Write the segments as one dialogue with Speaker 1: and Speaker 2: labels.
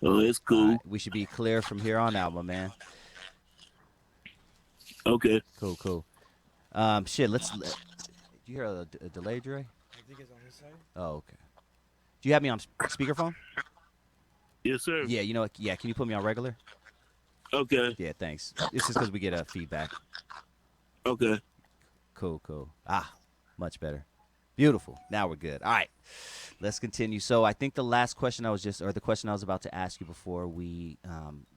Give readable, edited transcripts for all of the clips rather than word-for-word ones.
Speaker 1: Oh, it's
Speaker 2: All
Speaker 1: cool.
Speaker 2: right, we should be clear from here on out, my man.
Speaker 1: Okay.
Speaker 2: Cool, cool. Shit. Did you hear a delay, Dre?
Speaker 3: I think it's on his side.
Speaker 2: Oh, okay. Do you have me on speakerphone?
Speaker 1: Yes, sir.
Speaker 2: Yeah, you know what? Yeah, can you put me on regular?
Speaker 1: Okay.
Speaker 2: Yeah, thanks. This is because we get a feedback.
Speaker 1: Okay.
Speaker 2: Cool, cool. Much better. Beautiful. Now we're good. All right, let's continue. So I think the last question or the question I was about to ask you before we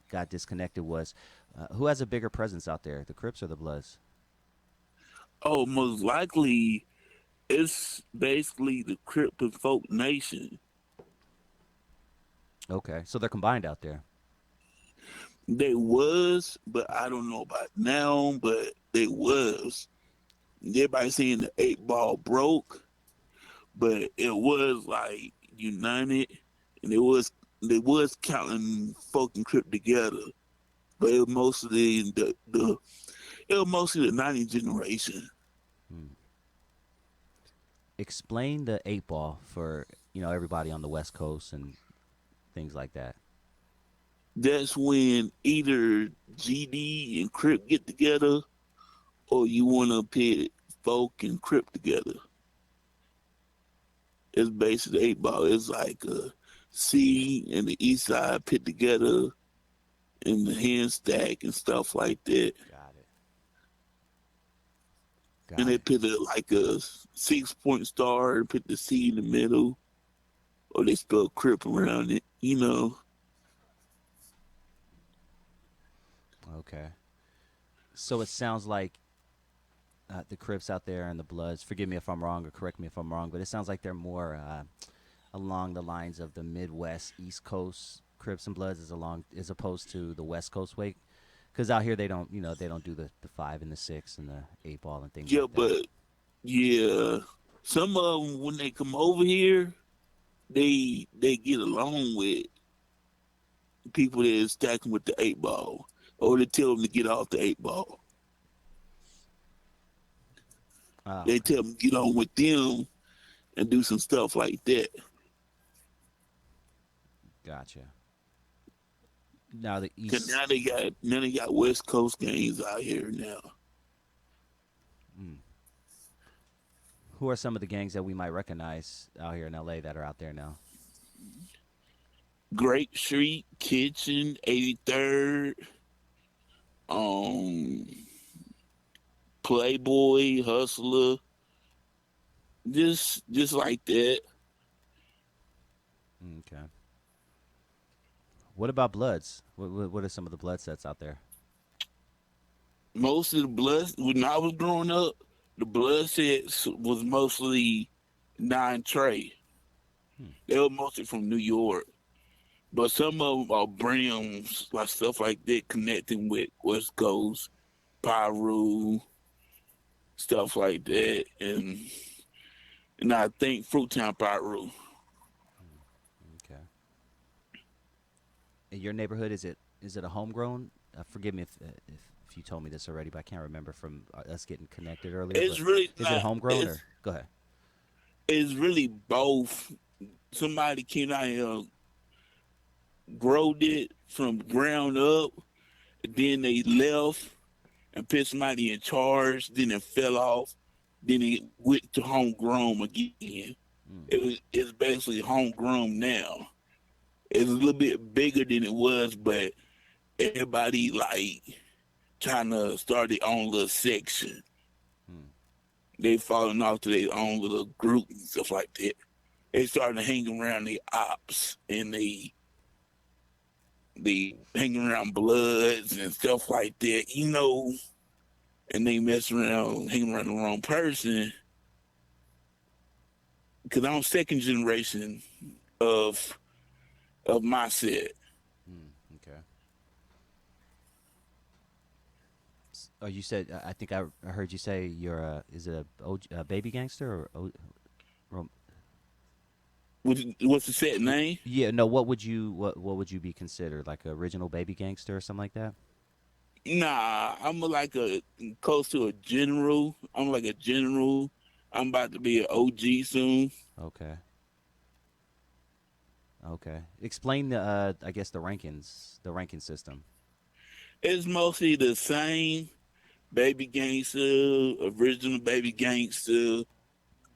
Speaker 2: got disconnected was, who has a bigger presence out there, the Crips or the Bloods?
Speaker 1: Oh, most likely it's basically the Crip and Folk Nation.
Speaker 2: Okay, so they're combined out there.
Speaker 1: They was, but I don't know about now, but they was. Everybody saying the 8 ball broke, but it was like united, and it was counting Folk and Crip together. But it was mostly the it was mostly the 90 generation.
Speaker 2: Hmm. Explain the 8 ball for everybody on the West Coast and things like that.
Speaker 1: That's when either GD and Crip get together, or you want to pit Folk and Crip together. It's basically 8 ball. It's like a C and the East Side pit together and the hand stack and stuff like that.
Speaker 2: Got it.
Speaker 1: And
Speaker 2: Got
Speaker 1: they
Speaker 2: it.
Speaker 1: put it like a 6 point star and put the C in the middle, or they spell Crip around it.
Speaker 2: Okay. So it sounds like the Crips out there and the Bloods. Forgive me if I'm wrong or correct me if I'm wrong, but it sounds like they're more along the lines of the Midwest, East Coast Crips and Bloods as opposed to the West Coast way. Because out here they don't do the 5 and the 6 and the 8 ball and things
Speaker 1: Yeah,
Speaker 2: like that.
Speaker 1: but yeah, some of them when they come over here, they get along with people that is stacking with the 8 ball, or they tell them to get off the 8 ball.
Speaker 2: Ah,
Speaker 1: They
Speaker 2: okay,
Speaker 1: tell them to get on with them and do some stuff like that.
Speaker 2: gotcha. Now the
Speaker 1: Cause
Speaker 2: East.
Speaker 1: now they got West Coast gangs out here now.
Speaker 2: Mm, who are some of the gangs that we might recognize out here in LA that are out there now?
Speaker 1: Grape Street, Kitchen, 83rd, um, Playboy, Hustler, just like that.
Speaker 2: Okay. What about Bloods? What are some of the Blood sets out there?
Speaker 1: Most of the blood when I was growing up, the blood sets was mostly Nine Trey.
Speaker 2: Hmm.
Speaker 1: They were mostly from New York, but some of them are Brims, like stuff like that, connecting with West Coast, Pyru, stuff like that, and I think Fruittown Pyru.
Speaker 2: Okay. In your neighborhood, is it a homegrown? Forgive me if you told me this already, but I can't remember from us getting connected earlier.
Speaker 1: It's
Speaker 2: But
Speaker 1: really
Speaker 2: is it
Speaker 1: not.
Speaker 2: homegrown or go ahead?
Speaker 1: It's really both. Somebody came out here, growed it from ground up, then they left and put somebody in charge, then it fell off, then it went to homegrown again.
Speaker 2: Mm,
Speaker 1: It's basically homegrown now. It's a little bit bigger than it was, but everybody like trying to start their own little section.
Speaker 2: mm,
Speaker 1: They falling off to their own little group and stuff like that. They starting to hang around the ops and they hang around bloods and stuff like that, and they mess around, hanging around the wrong person. Because I'm second generation of my set.
Speaker 2: okay. Oh, you said I think I heard you say you're a is it a baby gangster
Speaker 1: What's the set name?
Speaker 2: yeah, no, what would you be considered, like a original baby gangster or something like that?
Speaker 1: Nah, I'm like a close to a general. I'm like a general. I'm about to be an OG soon.
Speaker 2: Okay. Okay. Explain the I guess the ranking system.
Speaker 1: It's mostly the same Baby Gangster, original Baby Gangster,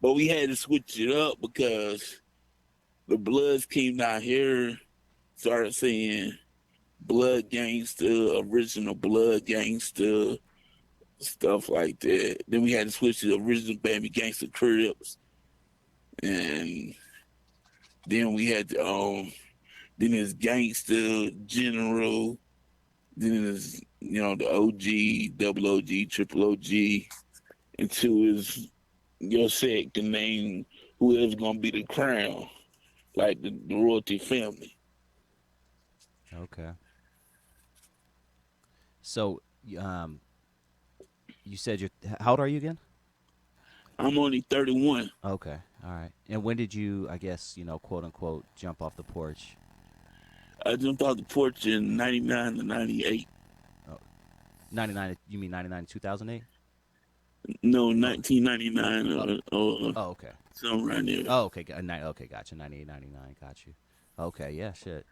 Speaker 1: but we had to switch it up because the Bloods came down here, started saying Blood Gangster, original Blood Gangster, stuff like that. Then we had to switch to the original Baby Gangster Crips, and then we had to then it's Gangster General, then it's the OG, double OG, triple OG, until it's your sect can name whoever's gonna be the crown, like the royalty family.
Speaker 2: Okay. So, you said you're how old are you again?
Speaker 1: I'm only 31.
Speaker 2: Okay. All right. And when did you, I guess, quote unquote, jump off the porch?
Speaker 1: I jumped off the porch in '99 to '98.
Speaker 2: Oh, 99, you mean 99 2008?
Speaker 1: No,
Speaker 2: Oh,
Speaker 1: 1999
Speaker 2: oh,
Speaker 1: or
Speaker 2: oh, okay.
Speaker 1: something around there.
Speaker 2: Oh, okay. Okay, gotcha. 98, 99, got you. Okay, yeah, shit.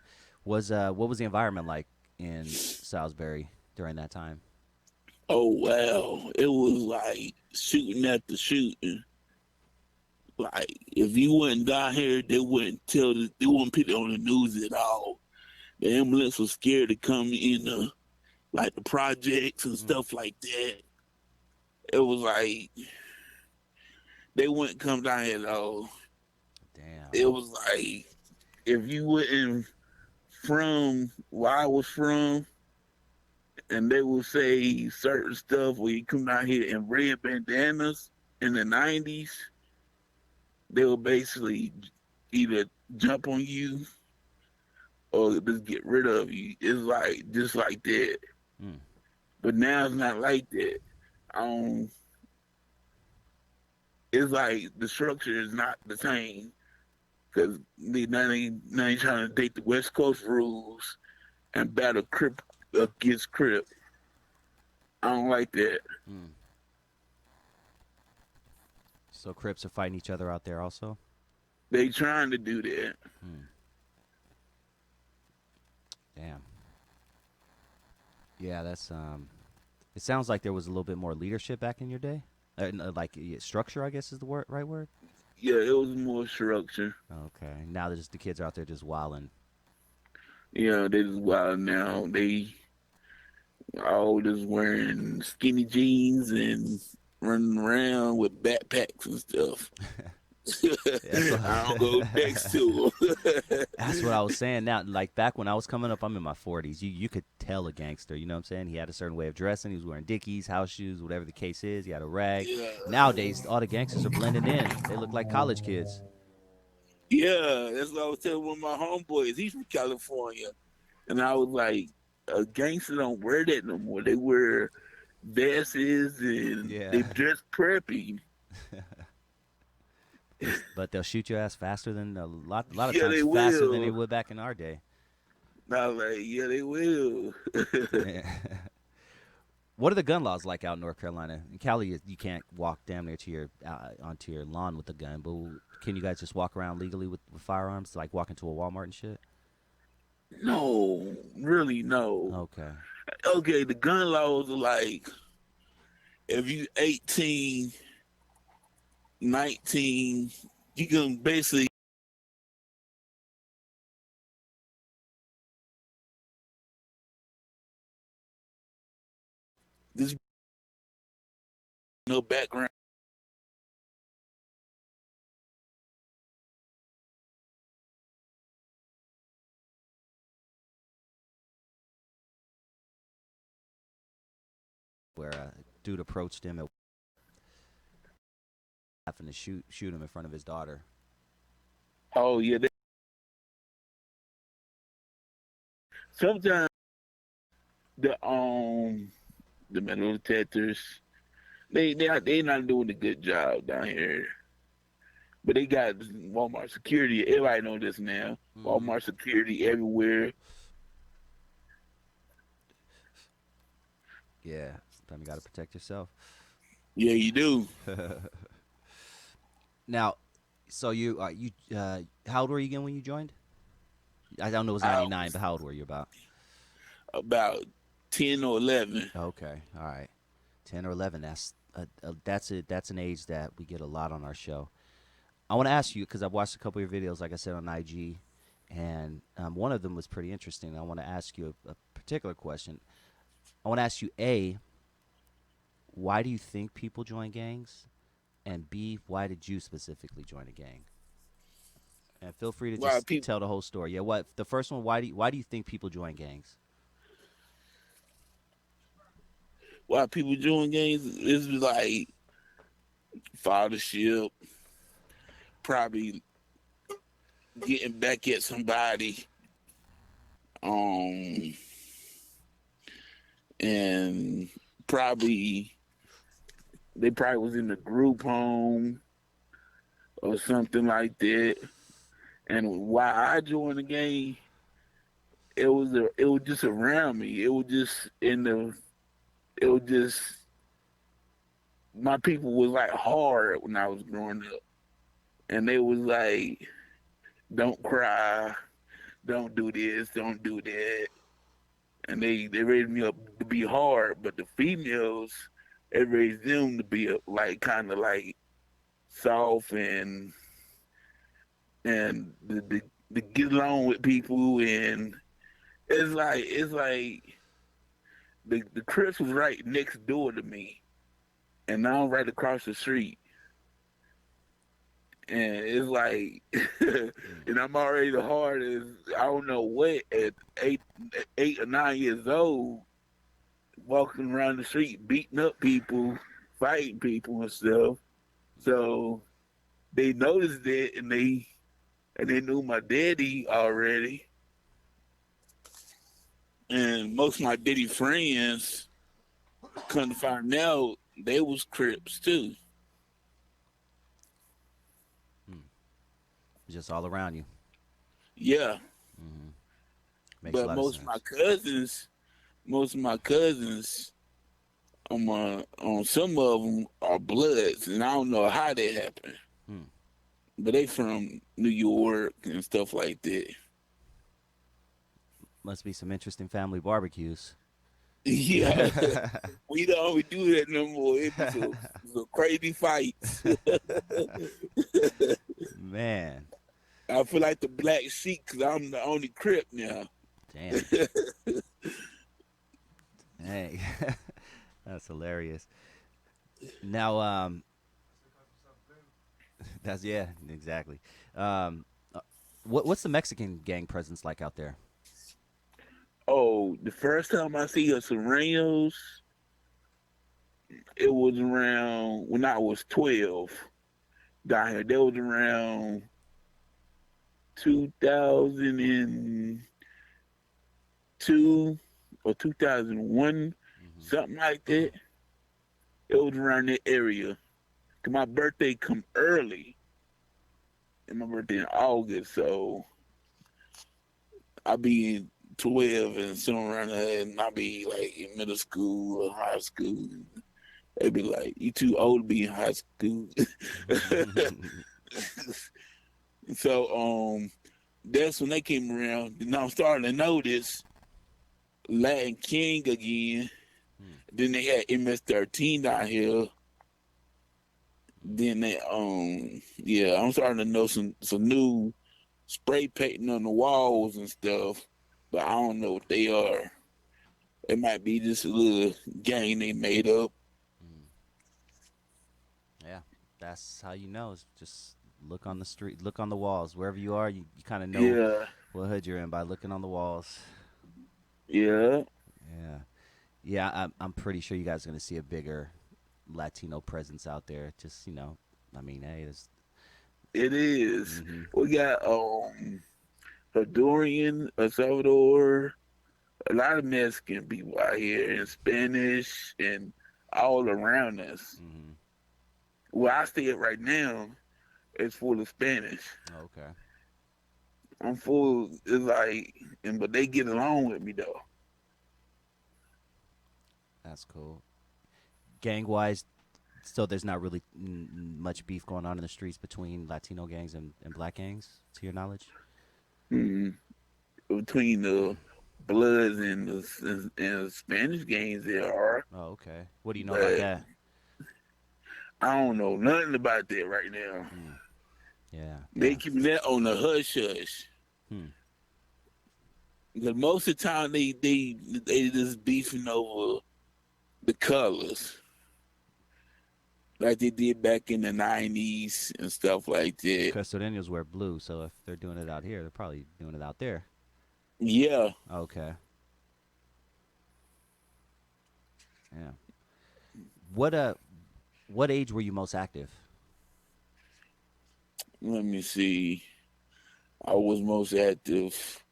Speaker 2: What was the environment like in Salisbury during that time?
Speaker 1: Oh wow, it was like shooting after shooting. Like if you wasn't down here, they wouldn't put it on the news at all. The ambulance was scared to come in like the projects and
Speaker 2: Mm,
Speaker 1: stuff like that. It was like they wouldn't come down here at all.
Speaker 2: damn.
Speaker 1: It was like if you wasn't from where I was from, and they would say certain stuff where you come down here in red bandanas in the '90s, they would basically either jump on you or just get rid of you. It's like just like that.
Speaker 2: Mm,
Speaker 1: But now it's not like that. Um, it's like the structure is not the same because now they trying to take the West Coast rules and battle Crip against Crip. I don't like that.
Speaker 2: mm. So Crips are fighting each other out there also?
Speaker 1: They trying to do that.
Speaker 2: Mm, damn. Yeah, that's it sounds like there was a little bit more leadership back in your day. Like yeah, structure, I guess is the right word.
Speaker 1: Yeah, it was more structure.
Speaker 2: Okay. Now there's the kids are out there just wilding.
Speaker 1: Yeah, they just wild now. They all just wearing skinny jeans and running around with backpacks and stuff.
Speaker 2: That's what
Speaker 1: I don't go next to them.
Speaker 2: that's what I was saying. Now, like back when I was coming up, I'm in my 40s. You could tell a gangster. You know what I'm saying? He had a certain way of dressing. He was wearing Dickies, house shoes, whatever the case is. He had a rag.
Speaker 1: Yeah,
Speaker 2: Nowadays, all the gangsters are blending in. They look like college kids.
Speaker 1: yeah, that's what I was telling one of my homeboys. He's from California, and I was like, a gangster don't wear that no more. They wear vests and
Speaker 2: Yeah,
Speaker 1: they dress preppy.
Speaker 2: but they'll shoot your ass faster than a lot of
Speaker 1: Yeah,
Speaker 2: times
Speaker 1: they
Speaker 2: faster than they
Speaker 1: will.
Speaker 2: would back in our day.
Speaker 1: I was like, yeah, they will.
Speaker 2: Yeah. What are the gun laws like out in North Carolina? In Cali, you can't walk damn near to your onto your lawn with a gun. But can you guys just walk around legally with firearms, like walk into a Walmart and shit?
Speaker 1: No, really, no.
Speaker 2: Okay.
Speaker 1: Okay, the gun laws are like if you 18, 19, you can basically just no background
Speaker 2: Where a dude approached him and having to shoot him in front of his daughter.
Speaker 1: Oh yeah, sometimes the the metal detectors they not doing a good job down here. But they got Walmart security. Everybody know this now.
Speaker 2: Mm-hmm.
Speaker 1: Walmart security everywhere.
Speaker 2: Yeah. Sometimes you got to protect yourself.
Speaker 1: Yeah, you do.
Speaker 2: Now, so you how old were you again when you joined? I don't know it was
Speaker 1: I
Speaker 2: 99,
Speaker 1: was
Speaker 2: but how old were you about?
Speaker 1: about 10 or 11.
Speaker 2: Okay, all right, 10 or 11. That's an age that we get a lot on our show. I want to ask you because I've watched a couple of your videos, like I said on IG, and one of them was pretty interesting. I want to ask you a particular question. I want to ask you a, why do you think people join gangs, and b, why did you specifically join a gang? And feel free to
Speaker 1: Why
Speaker 2: just
Speaker 1: people
Speaker 2: tell the whole story. Yeah, what the first one? Why do you think people join gangs?
Speaker 1: why people doing games is like fathership, probably getting back at somebody, um, and probably they probably was in a group home or something like that. And why I joined the game, it was just around me. It was just in the it was just my people was like hard when I was growing up, and they was like, "Don't cry, don't do this, don't do that," and they raised me up to be hard. But the females, they raised them to be like kind of like soft and the get along with people, and it's like the Crips was right next door to me, and now I'm right across the street. And it's like,
Speaker 2: Mm.
Speaker 1: and I'm already the hardest. I don't know what at 8 or 9 years old, walking around the street, beating up people, fighting people and stuff. So they noticed it, and they knew my daddy already, and most of my daddy friends come to find out they was Crips too.
Speaker 2: Mm. Just all around you.
Speaker 1: Yeah,
Speaker 2: Hmm. Makes a
Speaker 1: but
Speaker 2: lot of sense.
Speaker 1: most of my cousins, on some of them are Bloods, and I don't know how that happened.
Speaker 2: Mm.
Speaker 1: But they from New York and stuff like that.
Speaker 2: Must be some interesting family barbecues.
Speaker 1: Yeah, we don't do that no more. It be some crazy fights.
Speaker 2: Man,
Speaker 1: I feel like the black sheep because I'm the only Crip now.
Speaker 2: damn. Hey, that's hilarious. Now, that's yeah, exactly. Um, what's the Mexican gang presence like out there?
Speaker 1: Oh, the first time I see a Serranos, it was around when I was 12 down here. That was around 2002 or 2001,
Speaker 2: Hmm.
Speaker 1: something like that. It was around that area. 'Cause my birthday come early, and my birthday in August, so I be in 12 and somewhere around there, and I be like in middle school or high school. They be like, "You too old to be in high school." So that's when they came around. And I'm starting to notice Latin King again. Then they had MS-13 down here. Then they yeah, I'm starting to know some new spray painting on the walls and stuff, but I don't know what they are. It might be just a little gang they made up.
Speaker 2: Mm. Yeah, that's how you know. Is just look on the street, look on the walls, wherever you are. You kind of know
Speaker 1: Yeah,
Speaker 2: what hood you're in by looking on the walls.
Speaker 1: yeah,
Speaker 2: Yeah, yeah. I'm pretty sure you guys are gonna see a bigger Latino presence out there. Just I mean, hey, there's.
Speaker 1: it is.
Speaker 2: Hmm.
Speaker 1: We got Honduran, El Salvador, a lot of Mexican people out here, and Spanish, and all around us.
Speaker 2: Hmm.
Speaker 1: Where I stay at right now is full of Spanish.
Speaker 2: Okay,
Speaker 1: I'm full. It's like, and but they get along with me though.
Speaker 2: that's cool. Gang wise, so there's not really much beef going on in the streets between Latino gangs and black gangs, to your knowledge.
Speaker 1: Mm-hmm. between the Bloods and the Spanish games there are,
Speaker 2: Oh, okay. What do you know about
Speaker 1: but
Speaker 2: that?
Speaker 1: I don't know nothing about that right now.
Speaker 2: Hmm. Yeah.
Speaker 1: They
Speaker 2: Damn.
Speaker 1: keeping that on the hush hush.
Speaker 2: Hmm.
Speaker 1: Because most of the time they just beefing over the colors, like they did back in the '90s and stuff like that.
Speaker 2: Custodians wear blue, so if they're doing it out here, they're probably doing it out there.
Speaker 1: Yeah,
Speaker 2: Okay. Yeah. What what age were you most active?
Speaker 1: let me see. I was most active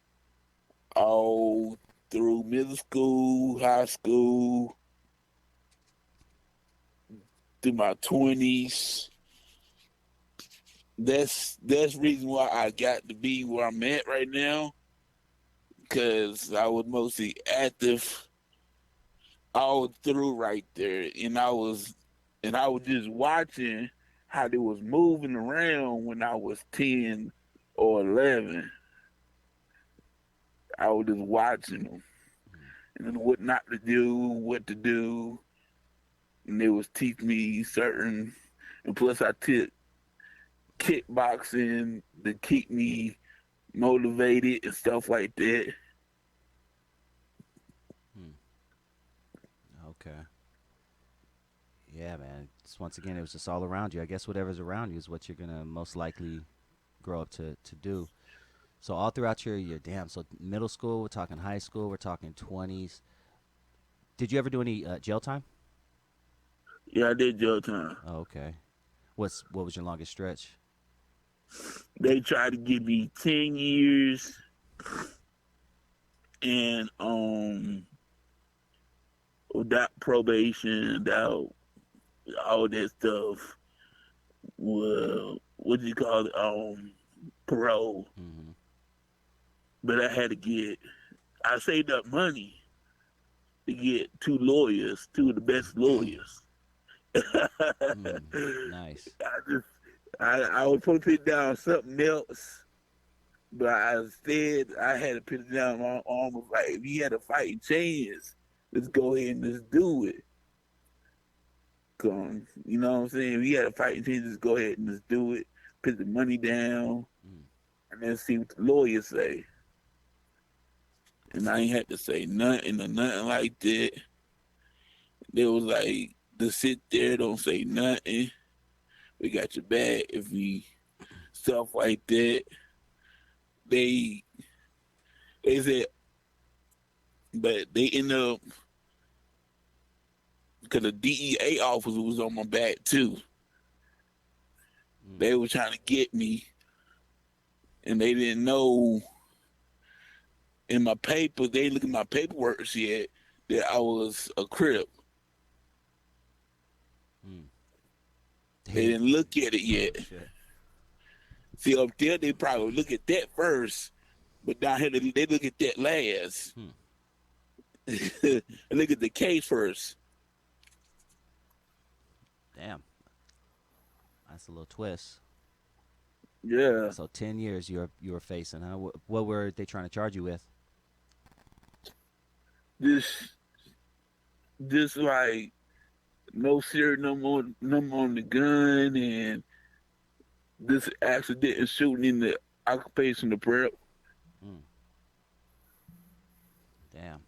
Speaker 1: all through middle school, high school, through my 20s. That's the reason why I got to be where I'm at right now, because I was mostly active all through right there, and I was just watching how they was moving around when I was 10 or 11. I was just watching them and then what not to do, what to do, and they was teach me certain. And plus, I took kickboxing to keep me motivated and stuff like that.
Speaker 2: Hmm. Okay. Yeah, man. Just once again, it was just all around you. I guess whatever's around you is what you're gonna most likely grow up to do. So all throughout your damn. So middle school, we're talking high school, we're talking 20s. Did you ever do any jail time?
Speaker 1: Yeah, I did jail time.
Speaker 2: Oh, okay. What was your longest stretch?
Speaker 1: They tried to give me 10 years and without probation, without all that stuff. Well, what do you call it? Parole.
Speaker 2: Mm-hmm.
Speaker 1: But I had to get. I saved up money to get two lawyers, two of the best lawyers. I
Speaker 2: Mm. Nice.
Speaker 1: just, I was supposed to put down something else, but I said I had to put it down. My arm was like, if you had a fighting chance, let's go ahead and just do it. You know what I'm saying? If you had a fighting chance, just go ahead and just do it. Put the money down,
Speaker 2: Mm.
Speaker 1: and then see what the lawyers say. And I ain't had to say nothing or nothing like that. They was like, just sit there, don't say nothing. We got your back. If we stuff like that, they they said, but they end up because the DEA officer was on my back too.
Speaker 2: Mm.
Speaker 1: They were trying to get me, and they didn't know in my paper. They didn't look at my paperwork yet that I was a Crip.
Speaker 2: Mm.
Speaker 1: They
Speaker 2: They.
Speaker 1: didn't look at it
Speaker 2: Oh
Speaker 1: yet.
Speaker 2: shit.
Speaker 1: See, up there they probably look at that first, but down here they look at that last.
Speaker 2: Hmm.
Speaker 1: They look at the case first.
Speaker 2: Damn. That's a little twist.
Speaker 1: Yeah,
Speaker 2: So 10 years you were facing, huh? What were they trying to charge you with?
Speaker 1: just just like no serial number on the gun, and this accident and shooting in the occupation of prep.
Speaker 2: Mm. Damn.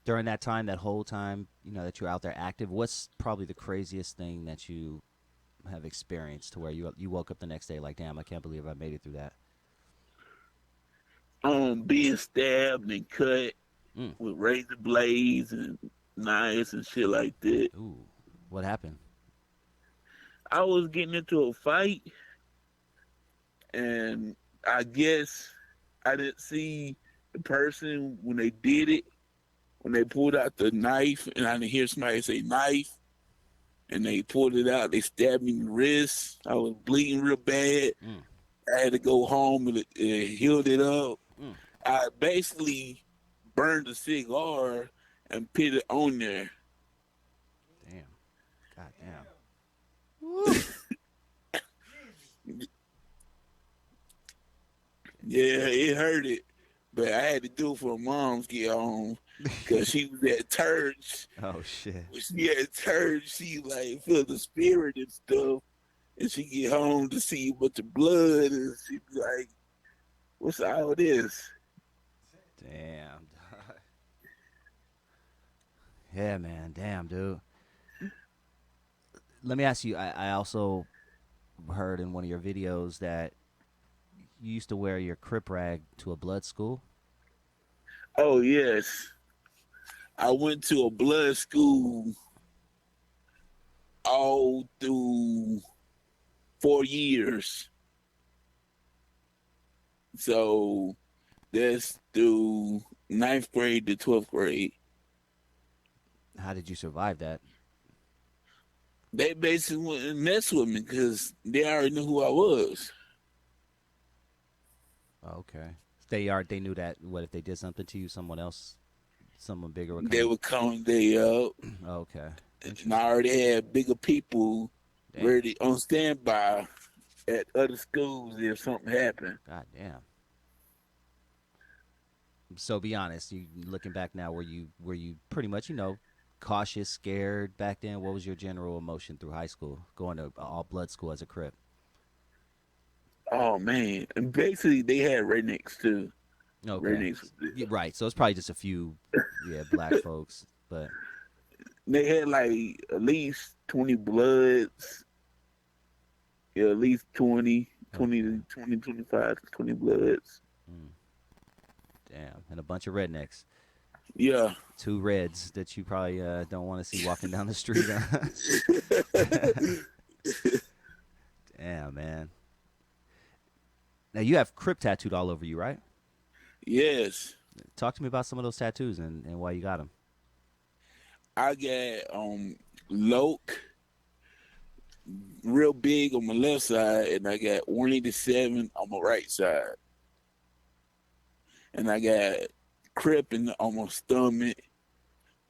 Speaker 2: During that time, that whole time, that you're out there active, what's probably the craziest thing that you have experienced to where you woke up the next day like, damn, I can't believe I made it through that.
Speaker 1: Being stabbed and cut
Speaker 2: Mm.
Speaker 1: with razor blades and knives and shit like that.
Speaker 2: Ooh, what happened?
Speaker 1: I was getting into a fight, and I guess I didn't see the person when they did it. When they pulled out the knife, and I didn't hear somebody say knife, and they pulled it out. They stabbed me in the wrist. I was bleeding real bad.
Speaker 2: Mm.
Speaker 1: I had to go home and healed it up.
Speaker 2: Mm.
Speaker 1: I basically burned a cigar and put it on there.
Speaker 2: Damn. God damn. Woo.
Speaker 1: Yeah, it hurt it, but I had to do it for mom's get home because she was at church.
Speaker 2: Oh shit.
Speaker 1: When she at church, she like feel the spirit and stuff, and she get home to see a bunch of blood, and she be like, "What's all this?"
Speaker 2: Damn. Yeah, man. Damn, dude. Let me ask you. I also heard in one of your videos that you used to wear your crip rag to a blood school.
Speaker 1: Oh yes, I went to a blood school all through 4 years, so that's through ninth grade to 12th grade.
Speaker 2: How did you survive that?
Speaker 1: They basically wouldn't mess with me because they already knew who I was.
Speaker 2: Oh, okay. They knew that what if they did something to you, someone else, someone bigger would come
Speaker 1: They
Speaker 2: and
Speaker 1: would come they up,
Speaker 2: okay.
Speaker 1: and I already had bigger people
Speaker 2: Damn.
Speaker 1: ready on standby at other schools if something happened.
Speaker 2: God damn. So be honest, you looking back now, were you pretty much, cautious, scared back then? What was your general emotion through high school, going to all blood school as a crip?
Speaker 1: Oh man! And basically, they had rednecks too.
Speaker 2: Okay.
Speaker 1: Rednecks.
Speaker 2: Right. So it's probably just a few, yeah, black folks, but
Speaker 1: They had like at least 20 bloods. Yeah, at least 20, 20
Speaker 2: okay.
Speaker 1: to 20, 25 to 20 bloods.
Speaker 2: Mm, damn. And a bunch of rednecks.
Speaker 1: Yeah.
Speaker 2: Two reds that you probably don't want to see walking down the street. Damn, man. Now you have Crip tattooed all over you, right?
Speaker 1: Yes.
Speaker 2: Talk to me about some of those tattoos and why you got them.
Speaker 1: I got Loke real big on my left side, and I got 187 on my right side, and I got Crip on my stomach,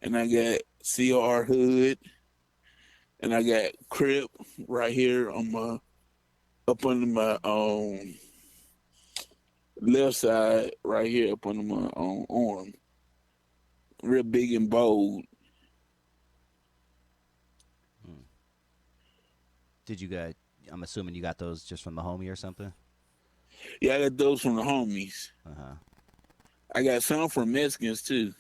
Speaker 1: and I got CR Hood, and I got Crip right here on my up under my left side, right here up under my arm, real big and bold.
Speaker 2: Hmm. Did you got? I'm assuming you got those just from the homie or something.
Speaker 1: Yeah, I got those from the homies.
Speaker 2: Uh huh.
Speaker 1: I got some from Mexicans too.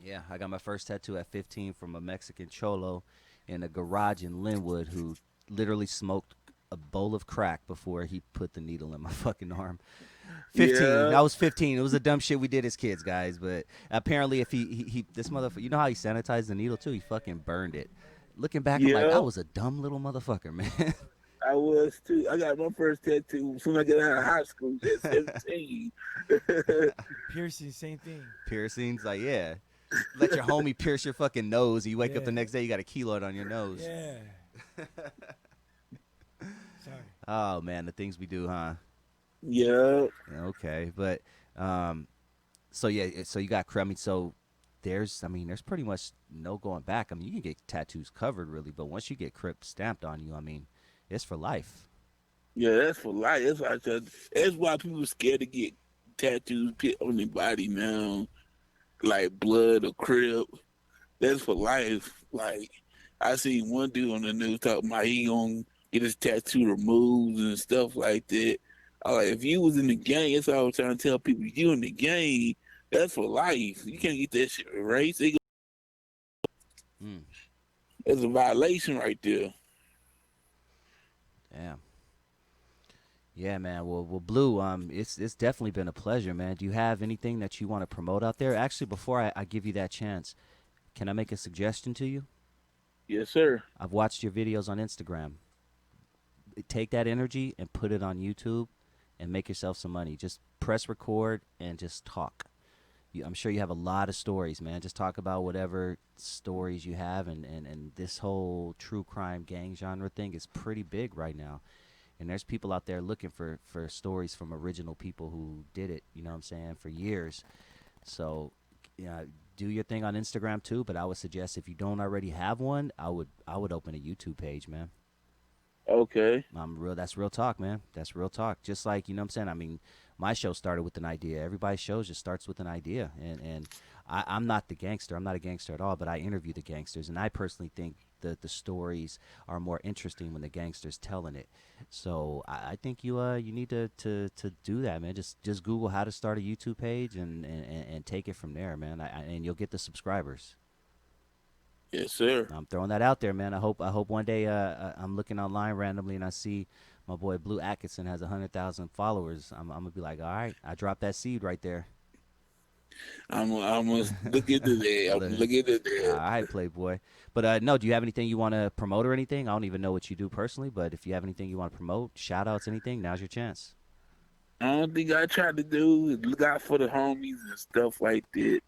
Speaker 2: Yeah, I got my first tattoo at 15 from a Mexican cholo in a garage in Linwood who literally smoked a bowl of crack before he put the needle in my fucking arm. 15.
Speaker 1: Yeah,
Speaker 2: I was 15. It was a dumb shit we did as kids, guys. But apparently, if he this motherfucker, you know how he sanitized the needle too? He fucking burned it. Looking back, I'm like, I
Speaker 1: yeah,
Speaker 2: was a dumb little motherfucker, man.
Speaker 1: I was too. I got my first tattoo as soon as I got out of high school at 17.
Speaker 3: Piercing, same thing.
Speaker 2: Piercings, like, yeah. Let your homie pierce your fucking nose. You wake up
Speaker 3: Yeah.
Speaker 2: the next day, you got a keloid on your nose.
Speaker 3: Yeah. Sorry.
Speaker 2: Oh man, the things we do, huh?
Speaker 1: Yeah,
Speaker 2: Yeah, okay, but so yeah, so you got I mean, so there's pretty much no going back. I mean, you can get tattoos covered really, but once you get Crip stamped on you, I mean, it's for life.
Speaker 1: yeah, that's for life. That's why people scared to get tattoos put on their body now, like blood or Crip. That's for life. Like I seen one dude on the news talking about he gonna get his tattoo removed and stuff like that. I like if you was in the gang, that's what I was trying to tell people. You in the gang, that's for life. You can't get that shit erased.
Speaker 2: Mm,
Speaker 1: It's a violation right there.
Speaker 2: damn. Yeah, man. Well, Blue. It's definitely been a pleasure, man. Do you have anything that you want to promote out there? Actually, before I give you that chance, can I make a suggestion to you?
Speaker 1: Yes, sir.
Speaker 2: I've watched your videos on Instagram. Take that energy and put it on YouTube and make yourself some money. Just press record and just talk. I'm sure you have a lot of stories, man. Just talk about whatever stories you have. And this whole true crime gang genre thing is pretty big right now. And there's people out there looking for stories from original people who did it, you know what I'm saying, for years. So, yeah, do your thing on Instagram too, but I would suggest if you don't already have one, I would open a YouTube page, man.
Speaker 1: Okay.
Speaker 2: That's real talk, man. That's real talk. Just like, you know what I'm saying? I mean, my show started with an idea. Everybody's show just starts with an idea. And I'm not the gangster. I'm not a gangster at all, but I interview the gangsters. And I personally think that the stories are more interesting when the gangster's telling it. So I think you need to do that, man. Just Google how to start a YouTube page and take it from there, man. And you'll get the subscribers.
Speaker 1: Yes, sir.
Speaker 2: I'm throwing that out there, man. I hope one day I'm looking online randomly and I see my boy Blue Atkinson has 100,000 followers. I'm gonna be like, all right, I dropped that seed right there.
Speaker 1: I'm gonna look into that. I'm gonna look into
Speaker 2: All
Speaker 1: that.
Speaker 2: right, Playboy. But no, do you have anything you want to promote or anything? I don't even know what you do personally, but if you have anything you want to promote, shout outs, anything, now's your chance.
Speaker 1: I don't think I try to do is look out for the homies and stuff like that.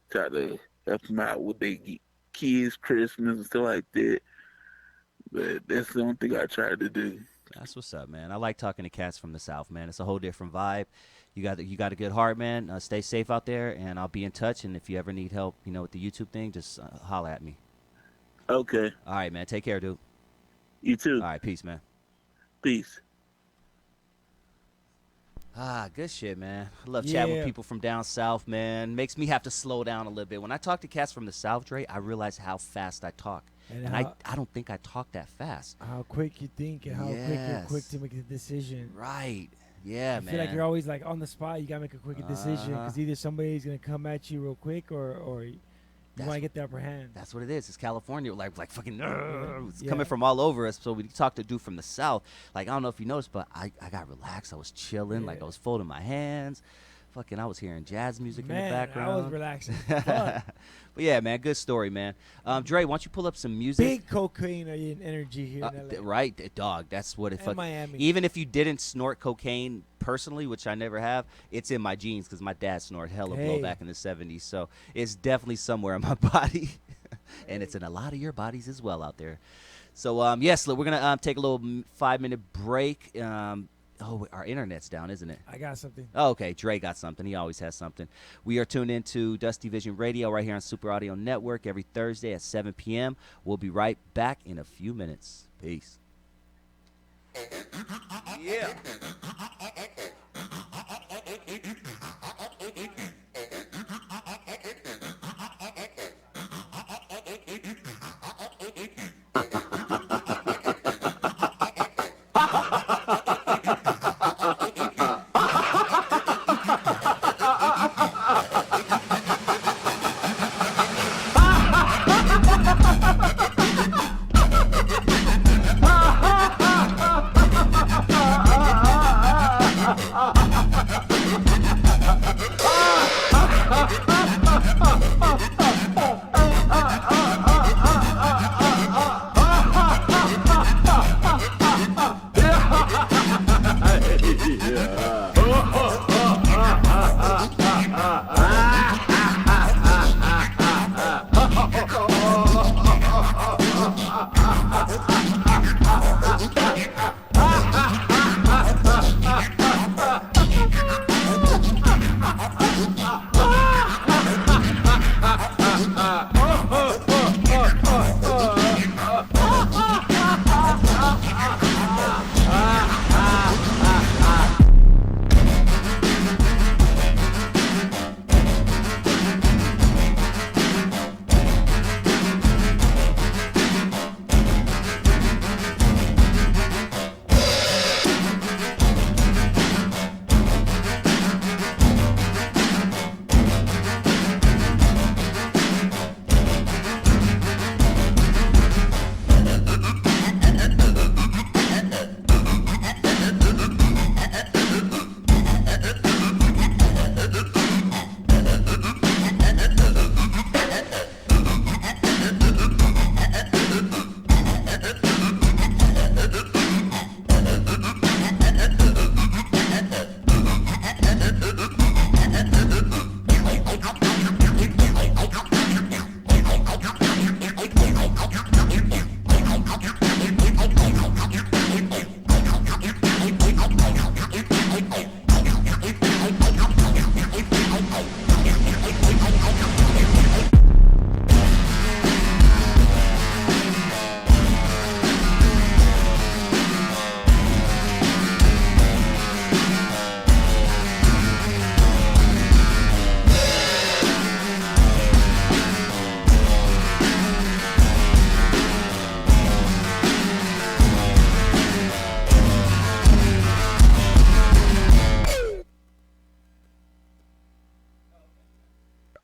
Speaker 1: Try to help them out with their kids' Christmas and stuff like that. But that's the only thing I try to do.
Speaker 2: That's what's up, man. I like talking to cats from the South, man. It's a whole different vibe. You got a good heart, man. Stay safe out there, and I'll be in touch. And if you ever need help, with the YouTube thing, just holla at me.
Speaker 1: Okay.
Speaker 2: All right, man. Take care, dude.
Speaker 1: You too.
Speaker 2: All right, peace, man.
Speaker 1: Peace.
Speaker 2: Good shit, man. I love chatting with
Speaker 3: Yeah.
Speaker 2: people from down south, man. Makes me have to slow down a little bit. When I talk to cats from the South, Dre, I realize how fast I talk.
Speaker 3: And
Speaker 2: And
Speaker 3: how,
Speaker 2: I don't think I talk that fast.
Speaker 3: how quick you think and how quick you're quick
Speaker 2: Yes.
Speaker 3: to make a decision.
Speaker 2: Right. Yeah,
Speaker 3: I
Speaker 2: man.
Speaker 3: feel like you're always like on the spot. You gotta make a quick decision
Speaker 2: Uh-huh.
Speaker 3: because either somebody's gonna come at you real quick or you
Speaker 2: That's
Speaker 3: want to get the upper hand.
Speaker 2: That's what it is. It's California, like fucking. It's
Speaker 3: Yeah.
Speaker 2: coming from all over us. So when you talk to a dude from the South, like I don't know if you noticed, but I got relaxed. I was chilling, like
Speaker 3: Yeah.
Speaker 2: I was folding my hands, fucking. I was hearing jazz music in the
Speaker 3: Man,
Speaker 2: background.
Speaker 3: I was relaxing. Fuck.
Speaker 2: But yeah, man, good story, man. Dre, why don't you pull up some music?
Speaker 3: Big cocaine energy here in LA.
Speaker 2: Right, dog. That's what it.
Speaker 3: And Miami.
Speaker 2: Even if you didn't snort cocaine personally, which I never have, it's in my genes because my dad snorted hella blow
Speaker 3: Hey.
Speaker 2: back in the '70s. So it's definitely somewhere in my body, and it's in a lot of your bodies as well out there. So yes, look, we're gonna take a little 5-minute break. Our internet's down, isn't it?
Speaker 3: I got something.
Speaker 2: Oh, okay, Dre got something. He always has something. We are tuned into Dusty Vision Radio right here on Super Audio Network every Thursday at 7 p.m. We'll be right back in a few minutes. Peace. Yeah.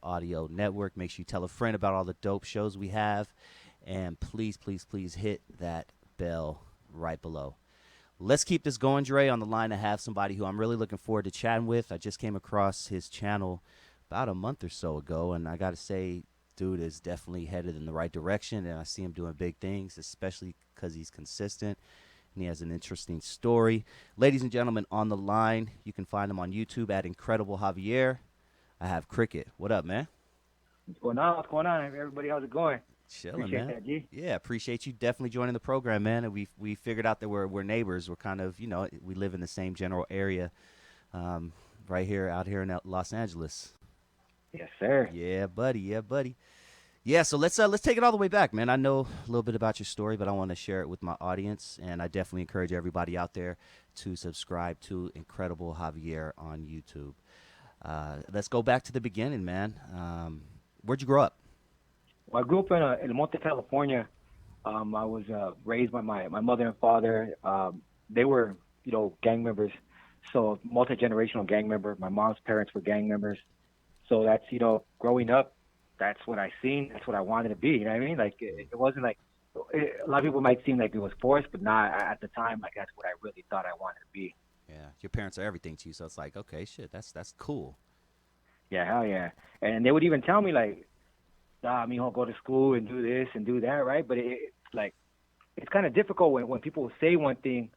Speaker 2: Audio Network. Make sure you tell a friend about all the dope shows we have. And please, please, please hit that bell right below. Let's keep this going, Dre. On the line, I have somebody who I'm really looking forward to chatting with. I just came across his channel about a month or so ago, and I got to say, dude is definitely headed in the right direction, and I see him doing big things, especially because he's consistent, and he has an interesting story. Ladies and gentlemen, on the line, you can find him on YouTube at Incredible Javier. I have Cricket. What up, man?
Speaker 4: What's going on? What's going on, everybody? How's it going?
Speaker 2: Chilling,
Speaker 4: Appreciate
Speaker 2: man.
Speaker 4: that, G.
Speaker 2: Yeah, appreciate you definitely joining the program, man. And we figured out that we're neighbors. We're kind of, we live in the same general area, right here out here in Los Angeles.
Speaker 4: Yes, sir.
Speaker 2: Yeah, buddy. Yeah, buddy. Yeah, so let's take it all the way back, man. I know a little bit about your story, but I want to share it with my audience, and I definitely encourage everybody out there to subscribe to Incredible Javier on YouTube. Let's go back to the beginning, man. Where'd you grow up?
Speaker 4: Well, I grew up in El Monte, California. I was raised by my mother and father. They were, gang members. So multi-generational gang member. My mom's parents were gang members. So that's, growing up, that's what I seen. That's what I wanted to be. You know what I mean? Like, it wasn't like, a lot of people might seem like it was forced, but not at the time. Like, that's what I really thought I wanted to be.
Speaker 2: Yeah, your parents are everything to you, so it's like, okay, shit, that's cool.
Speaker 4: Yeah, hell yeah. And they would even tell me, like, mijo, go to school and do this and do that, right? But it's kind of difficult when people say one thing,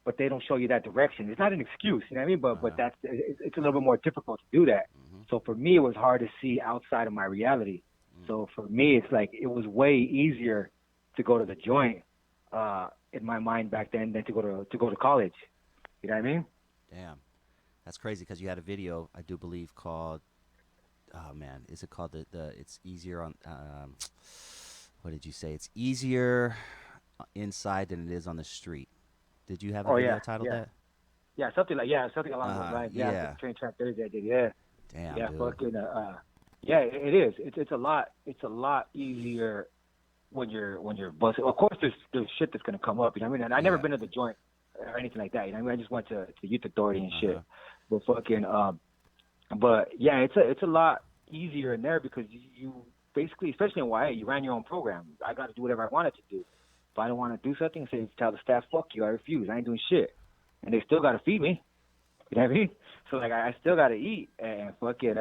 Speaker 4: but they don't show you that direction. It's not an excuse, you know what I mean? But it's a little bit more difficult to do that.
Speaker 2: Mm-hmm.
Speaker 4: So for me, it was hard to see outside of my reality.
Speaker 2: Mm-hmm.
Speaker 4: So for me, it's like it was way easier to go to the joint in my mind back then than to go to college. You know what I mean?
Speaker 2: Damn, that's crazy because you had a video, I do believe, called. Oh man, is it called the it's easier on what did you say? It's easier inside than it is on the street. Did you have a video titled that?
Speaker 4: Yeah, something along those lines. Yeah, Train Track Thursday I did. Yeah.
Speaker 2: Damn.
Speaker 4: Yeah,
Speaker 2: dude.
Speaker 4: fucking yeah, it is. It's a lot easier when you're busting. Of course there's shit that's gonna come up, you know what I mean? And I never been to the joint or anything like that, you know what I mean? I just went to Youth Authority and shit. But fucking but yeah, it's a lot easier in there because you basically, especially in YA, you ran your own program. I got to do whatever I wanted to do. If I don't want to do something, say tell the staff, fuck you, I refuse. I ain't doing shit, and they still got to feed me. You know what I mean? So like I still got to eat and fucking.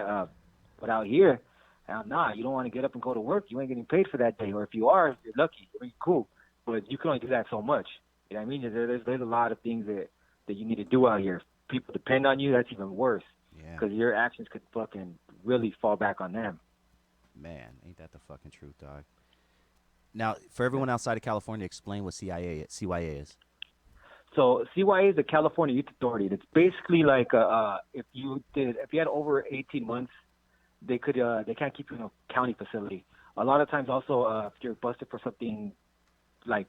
Speaker 4: But out here, nah, you don't want to get up and go to work. You ain't getting paid for that day, or if you are, you're lucky. I mean, cool, but you can only do that so much. You know what I mean? There's a lot of things that you need to do out here. If people depend on you, that's even worse.
Speaker 2: Yeah.
Speaker 4: Because your actions could fucking really fall back on them.
Speaker 2: Man, ain't that the fucking truth, dog? Now, for everyone outside of California, explain what CYA is.
Speaker 4: So CYA is the California Youth Authority. It's basically like if you had over 18 months, they can't keep you in a county facility. A lot of times, also if you're busted for something like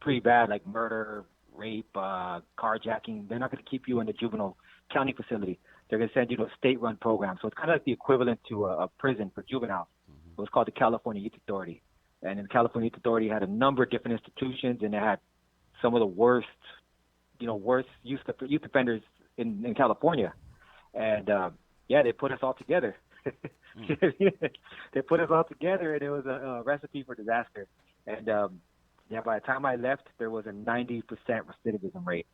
Speaker 4: pretty bad, like murder, rape, carjacking, they're not going to keep you in the juvenile county facility. They're going to send you to a state-run program. So it's kind of like the equivalent to a prison for juveniles. Mm-hmm. It was called the California Youth Authority. And the California Youth Authority had a number of different institutions, and they had some of the worst youth offenders in California. And, they put us all together. They put us all together, and it was a recipe for disaster. And, by the time I left, there was a 90% recidivism rate.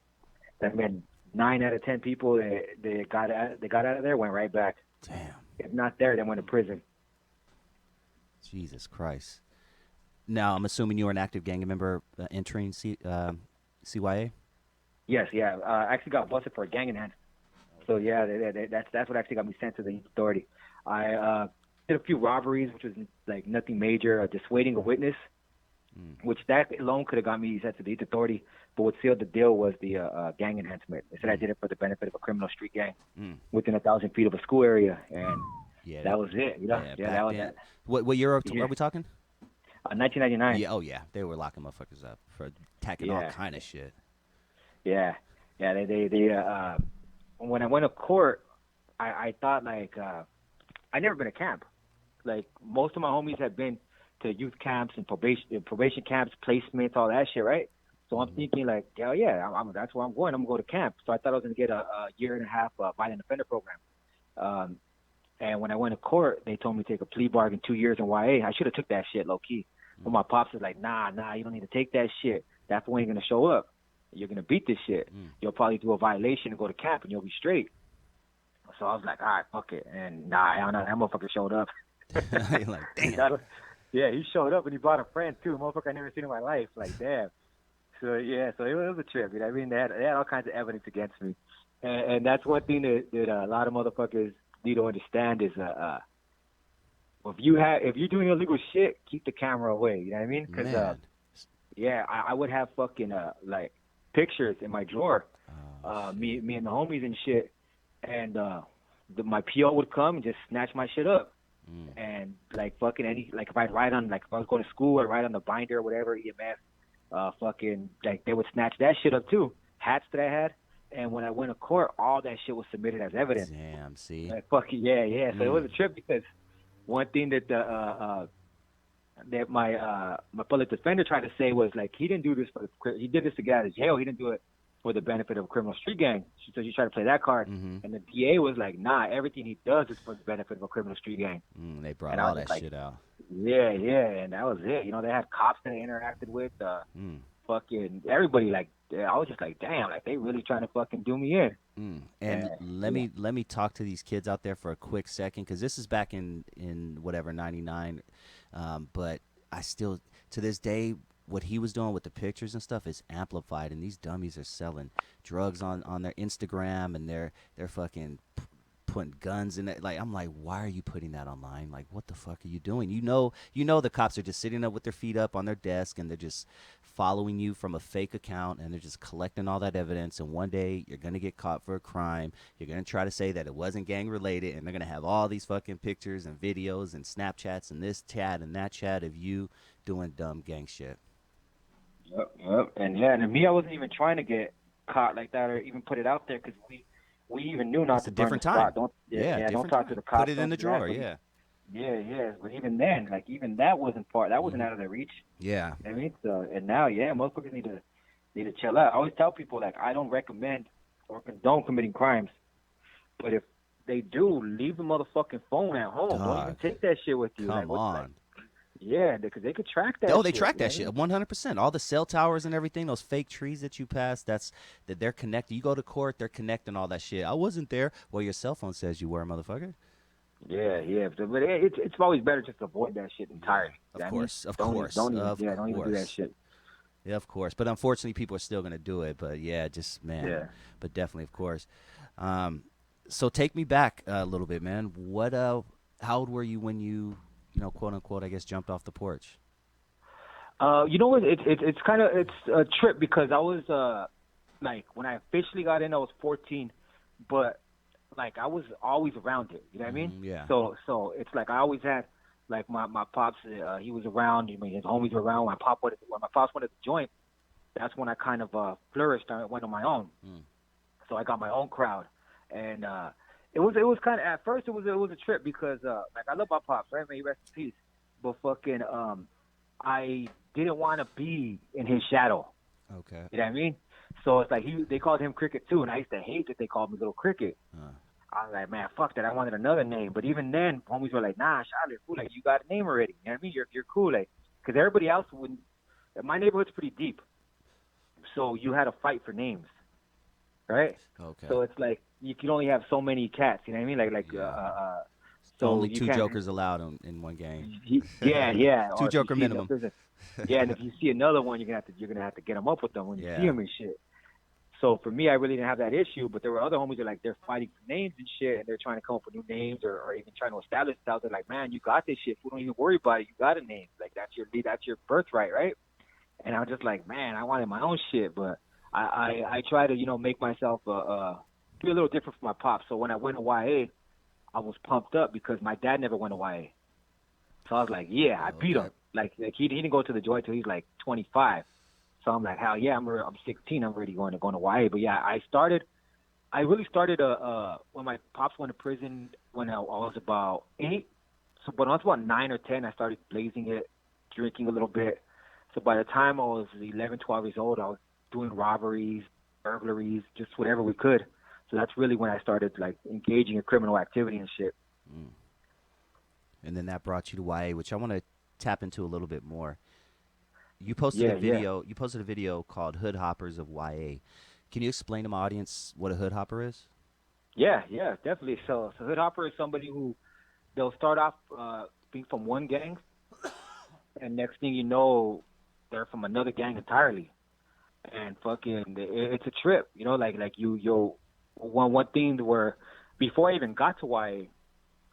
Speaker 4: That meant 9 out of 10 people they got out of there, went right back.
Speaker 2: Damn.
Speaker 4: If not there, they went to prison.
Speaker 2: Jesus Christ. Now, I'm assuming you were an active gang member entering CYA?
Speaker 4: Yes, yeah. I actually got busted for a gang enhancement. So, yeah, that's what actually got me sent to the Youth Authority. I did a few robberies, which was like nothing major, dissuading a witness, which that alone could have got me sent to the Youth Authority. But what sealed the deal was the gang enhancement. They said I did it for the benefit of a criminal street gang within 1,000 feet of a school area, and that was it. You know, that was it.
Speaker 2: What year are we talking?
Speaker 4: 1999.
Speaker 2: Yeah, they were locking motherfuckers up for attacking all kind of shit.
Speaker 4: Yeah. They when I went to court, I thought like I never been to camp. Like most of my homies had been to youth camps and probation camps, placements, all that shit, right? So I'm thinking like, hell yeah, that's where I'm going. I'm going to go to camp. So I thought I was going to get a year and a half violent offender program. And when I went to court, they told me to take a plea bargain, 2 years in YA. I should have took that shit low key. But my pops was like, nah, you don't need to take that shit. That fool ain't gonna show up. You're gonna beat this shit. You'll probably do a violation and go to camp, and you'll be straight. So I was like, all right, fuck it. And that motherfucker showed up.
Speaker 2: You're like, damn.
Speaker 4: Yeah, he showed up and he brought a friend too. A motherfucker I never seen in my life. Like, damn. So yeah, so it was a trip. You know what I mean? They had all kinds of evidence against me, and that's one thing that a lot of motherfuckers need to understand is if you're doing illegal shit, keep the camera away. You know what I mean? Because yeah, I would have fucking like pictures in my drawer, me and the homies and shit, and my PO would come and just snatch my shit up. And like fucking if I'd write on, like if I was going to school, I'd write on the binder or whatever, EMS, fucking like they would snatch that shit up too. Hats that I had, and when I went to court, all that shit was submitted as evidence.
Speaker 2: Damn, see.
Speaker 4: Like, fucking yeah. So it was a trip because one thing that that my public defender tried to say was like he didn't do this he did this to get out of jail. He didn't do it for the benefit of a criminal street gang. So you try to play that card. And the DA was like, nah, everything he does is for the benefit of a criminal street gang.
Speaker 2: They brought all that shit out.
Speaker 4: Yeah, and that was it. You know, they had cops that they interacted with, fucking everybody. Like, I was just like, damn, like they really trying to fucking do me in.
Speaker 2: And let me talk to these kids out there for a quick second, because this is back in whatever, 99. But I still, to this day, what he was doing with the pictures and stuff is amplified, and these dummies are selling drugs on their Instagram, and they're fucking putting guns in it. Like, I'm like, why are you putting that online? Like, what the fuck are you doing? You know the cops are just sitting up with their feet up on their desk, and they're just following you from a fake account, and they're just collecting all that evidence, and one day you're going to get caught for a crime. You're going to try to say that it wasn't gang related, and they're going to have all these fucking pictures and videos and Snapchats and this chat and that chat of you doing dumb gang shit.
Speaker 4: Yep. And me, I wasn't even trying to get caught like that or even put it out there, because we even knew not
Speaker 2: it's
Speaker 4: to
Speaker 2: a different
Speaker 4: burn the
Speaker 2: time.
Speaker 4: spot. Don't talk
Speaker 2: time.
Speaker 4: to the cops.
Speaker 2: Put it in the drawer. Yeah.
Speaker 4: But even then, like even that wasn't wasn't out of their reach.
Speaker 2: Yeah.
Speaker 4: I mean, so and now, motherfuckers need to chill out. I always tell people, like, I don't recommend or condone committing crimes, but if they do, leave the motherfucking phone at home. Don't even take that shit with you.
Speaker 2: Come on.
Speaker 4: Yeah, because they could track that.
Speaker 2: Oh, they track that shit 100%. All the cell towers and everything, those fake trees that you pass, that they're connected. You go to court, they're connecting all that shit. I wasn't there. Well, your cell phone says you were, motherfucker.
Speaker 4: Yeah. But it's always better just to avoid that shit entirely.
Speaker 2: Of course.
Speaker 4: Don't even do that shit.
Speaker 2: Yeah, of course. But unfortunately, people are still going to do it. But yeah, but definitely, of course. So take me back a little bit, man. How old were you when you quote unquote, I guess, jumped off the porch?
Speaker 4: It's kind of a trip, because I was like, when I officially got in, I was 14, but like I was always around it. You know what I mean?
Speaker 2: Yeah.
Speaker 4: So it's like I always had, like, my pops. He was around. I mean, his homies were around. When my pops wanted to join, that's when I kind of flourished. I went on my own. So I got my own crowd, and it was kind of, at first it was a trip, because like, I love my pops, right? May he rest in peace. But fucking I didn't want to be in his shadow.
Speaker 2: Okay.
Speaker 4: You know what I mean? So it's like they called him Cricket too, and I used to hate that they called me Little Cricket. I was like, man, fuck that. I wanted another name. But even then, homies were like, nah, Charlotte, fool, like, you got a name already. You know what I mean? You're cool, like, because everybody else wouldn't. My neighborhood's pretty deep, so you had to fight for names, right?
Speaker 2: Okay.
Speaker 4: So it's like you can only have so many cats. You know what I mean? So
Speaker 2: only two jokers allowed in one game.
Speaker 4: Yeah.
Speaker 2: Two joker minimum.
Speaker 4: And if you see another one, you're gonna have to get them up with them when you see them and shit. So for me, I really didn't have that issue, but there were other homies that, like, they're fighting for names and shit, and they're trying to come up with new names or even trying to establish themselves. They're like, man, you got this shit. Don't even worry about it. You got a name. Like, that's your birthright, right? And I was just like, man, I wanted my own shit, but I try to, make myself be a little different from my pops. So when I went to YA, I was pumped up because my dad never went to YA. So I was like, yeah, I beat him. Like he didn't go to the joint till he's like 25. So I'm like, hell yeah, I'm 16. I'm ready going to YA. But yeah, I really started when my pops went to prison when I was about 8. So when I was about 9 or 10, I started blazing it, drinking a little bit. So by the time I was 11, 12 years old, I was doing robberies, burglaries, just whatever we could. So that's really when I started, like, engaging in criminal activity and shit.
Speaker 2: And then that brought you to YA, which I want to tap into a little bit more. You posted
Speaker 4: Yeah,
Speaker 2: a video. You posted a video called "Hood Hoppers of YA." Can you explain to my audience what a hood hopper is?
Speaker 4: Yeah, definitely. So hood hopper is somebody who they'll start off being from one gang, and next thing you know, they're from another gang entirely. And fucking, it's a trip, you know. Like you'll one thing where before I even got to YA,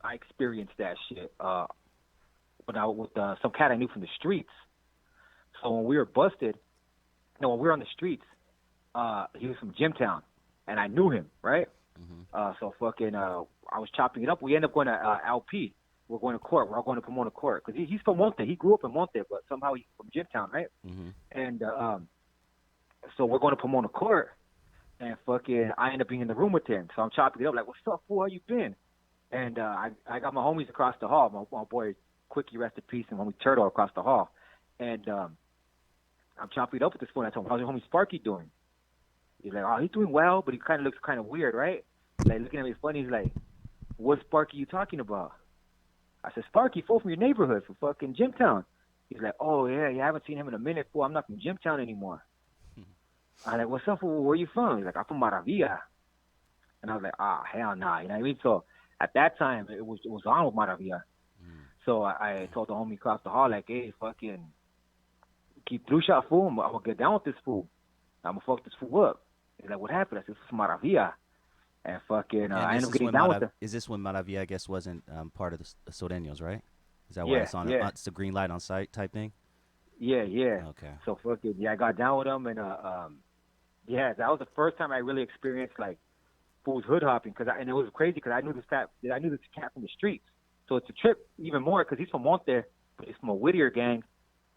Speaker 4: I experienced that shit when I with some cat I knew from the streets. So when we were busted, no, when we were on the streets, he was from Jimtown, and I knew him, right? So fucking, I was chopping it up. We ended up going to LP. We're going to court. We're all going to Pomona court because he's from Monte. He grew up in Monte, but somehow he's from Jimtown, right? And so we're going to Pomona court, and fucking, I end up being in the room with him. So I'm chopping it up like, "What's up, fool? How you been?" And I got my homies across the hall. My boy Quickie, rest in peace, and homie Turtle across the hall. And I'm chopping it up with this fool. I told him, "How's your homie Sparky doing?" He's like, "Oh, he's doing well, but he kind of looks kind of weird, right?" Like, looking at me funny. He's like, "What Sparky you talking about?" I said, "Sparky, fool, from your neighborhood, from fucking Jimtown." He's like, "Oh, yeah, you haven't seen him in a minute, fool. I'm not from Jimtown anymore." I'm like, "What's up, fool? Where you from?" He's like, "I'm from Maravilla." And I was like, "Ah, hell nah." You know what I mean? So at that time, it was on with Maravilla. So I told the homie across the hall, like, "Hey, fucking, keep through shot, fool. I'm going to get down with this fool. I'm going to fuck this fool up." He's like, "What happened?" I said, "This is Maravilla." And fucking, I ended up getting down with them.
Speaker 2: Is this when Maravilla, I guess, wasn't part of the Sureños, right? Is that why it's on? It's the green light on site type thing.
Speaker 4: Yeah.
Speaker 2: Okay.
Speaker 4: So fucking, I got down with them, and that was the first time I really experienced like fools hood hopping, and it was crazy because I knew this cat from the streets. So it's a trip even more because he's from Monte, but he's from a Whittier gang,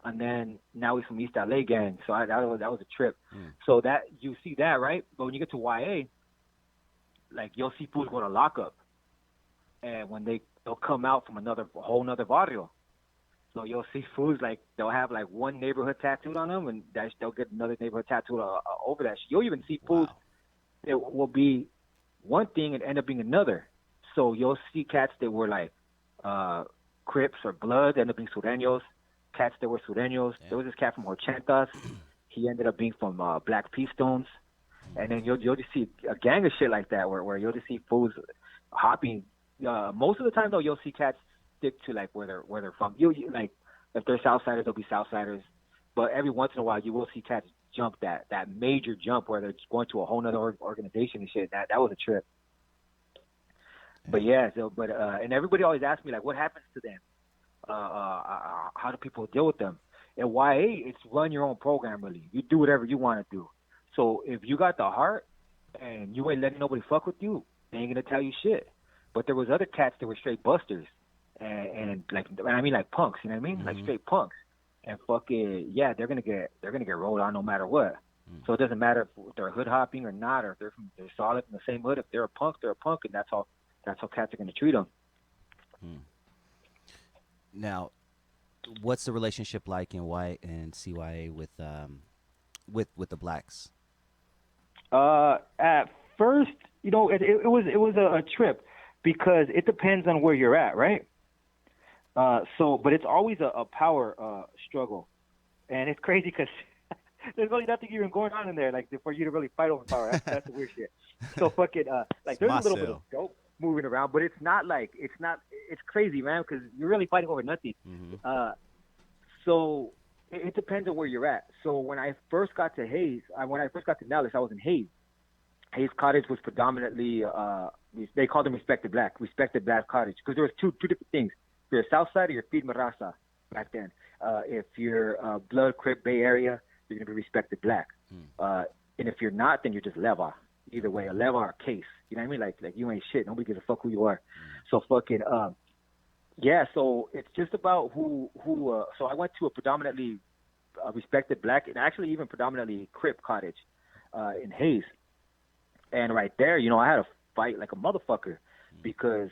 Speaker 4: and then now he's from East LA gang. So that was a trip. So that you see that, right? But when you get to YA, like, you'll see fools go to lockup, and when they'll come out from a whole nother barrio. So you'll see fools like they'll have like one neighborhood tattooed on them, and they'll get another neighborhood tattooed over that. You'll even see fools that will be one thing and end up being another. So you'll see cats that were like Crips or Bloods end up being Sureños. Cats that were Sureños. Yeah. There was this cat from Horchentas. He ended up being from Black P-Stones. And then you'll just see a gang of shit like that where you'll just see fools hopping. Most of the time though, you'll see cats stick to like where they're from. You like, if they're Southsiders, they'll be Southsiders. But every once in a while, you will see cats jump that major jump where they're going to a whole nother organization and shit. That was a trip. But and everybody always asks me like, what happens to them? How do people deal with them? In YA, it's run your own program really. You do whatever you want to do. So if you got the heart and you ain't letting nobody fuck with you, they ain't gonna tell you shit. But there was other cats that were straight busters, and I mean like punks, you know what I mean? Like straight punks. And fucking they're gonna get rolled on no matter what. So it doesn't matter if they're hood hopping or not, or if they're solid in the same hood. If they're a punk, they're a punk, and that's how cats are gonna treat them.
Speaker 2: Now, what's the relationship like in Y and CYA with the blacks?
Speaker 4: At first, it was a trip because it depends on where you're at, right? But it's always a power struggle, and it's crazy because there's really nothing even going on in there, like for you to really fight over power. That's the weird shit. So fucking like there's a little bit of dope moving around, but it's crazy, man, because you're really fighting over nothing. So it depends on where you're at. So when I first got to Nellis, I was in Hayes. Hayes Cottage was predominantly they called them Respected Black Cottage, because there was two different things. If you're a South Side or you're Feed Raza back then. If you're Blood, Crip, Bay Area, you're going to be Respected Black. And if you're not, then you're just Leva. Either way, a Leva or a Case. You know what I mean? Like you ain't shit. Nobody gives a fuck who you are. So fucking so it's just about who so I went to a predominantly Respected Black, and actually even predominantly Crip cottage in Hayes. And right there, I had to fight like a motherfucker, because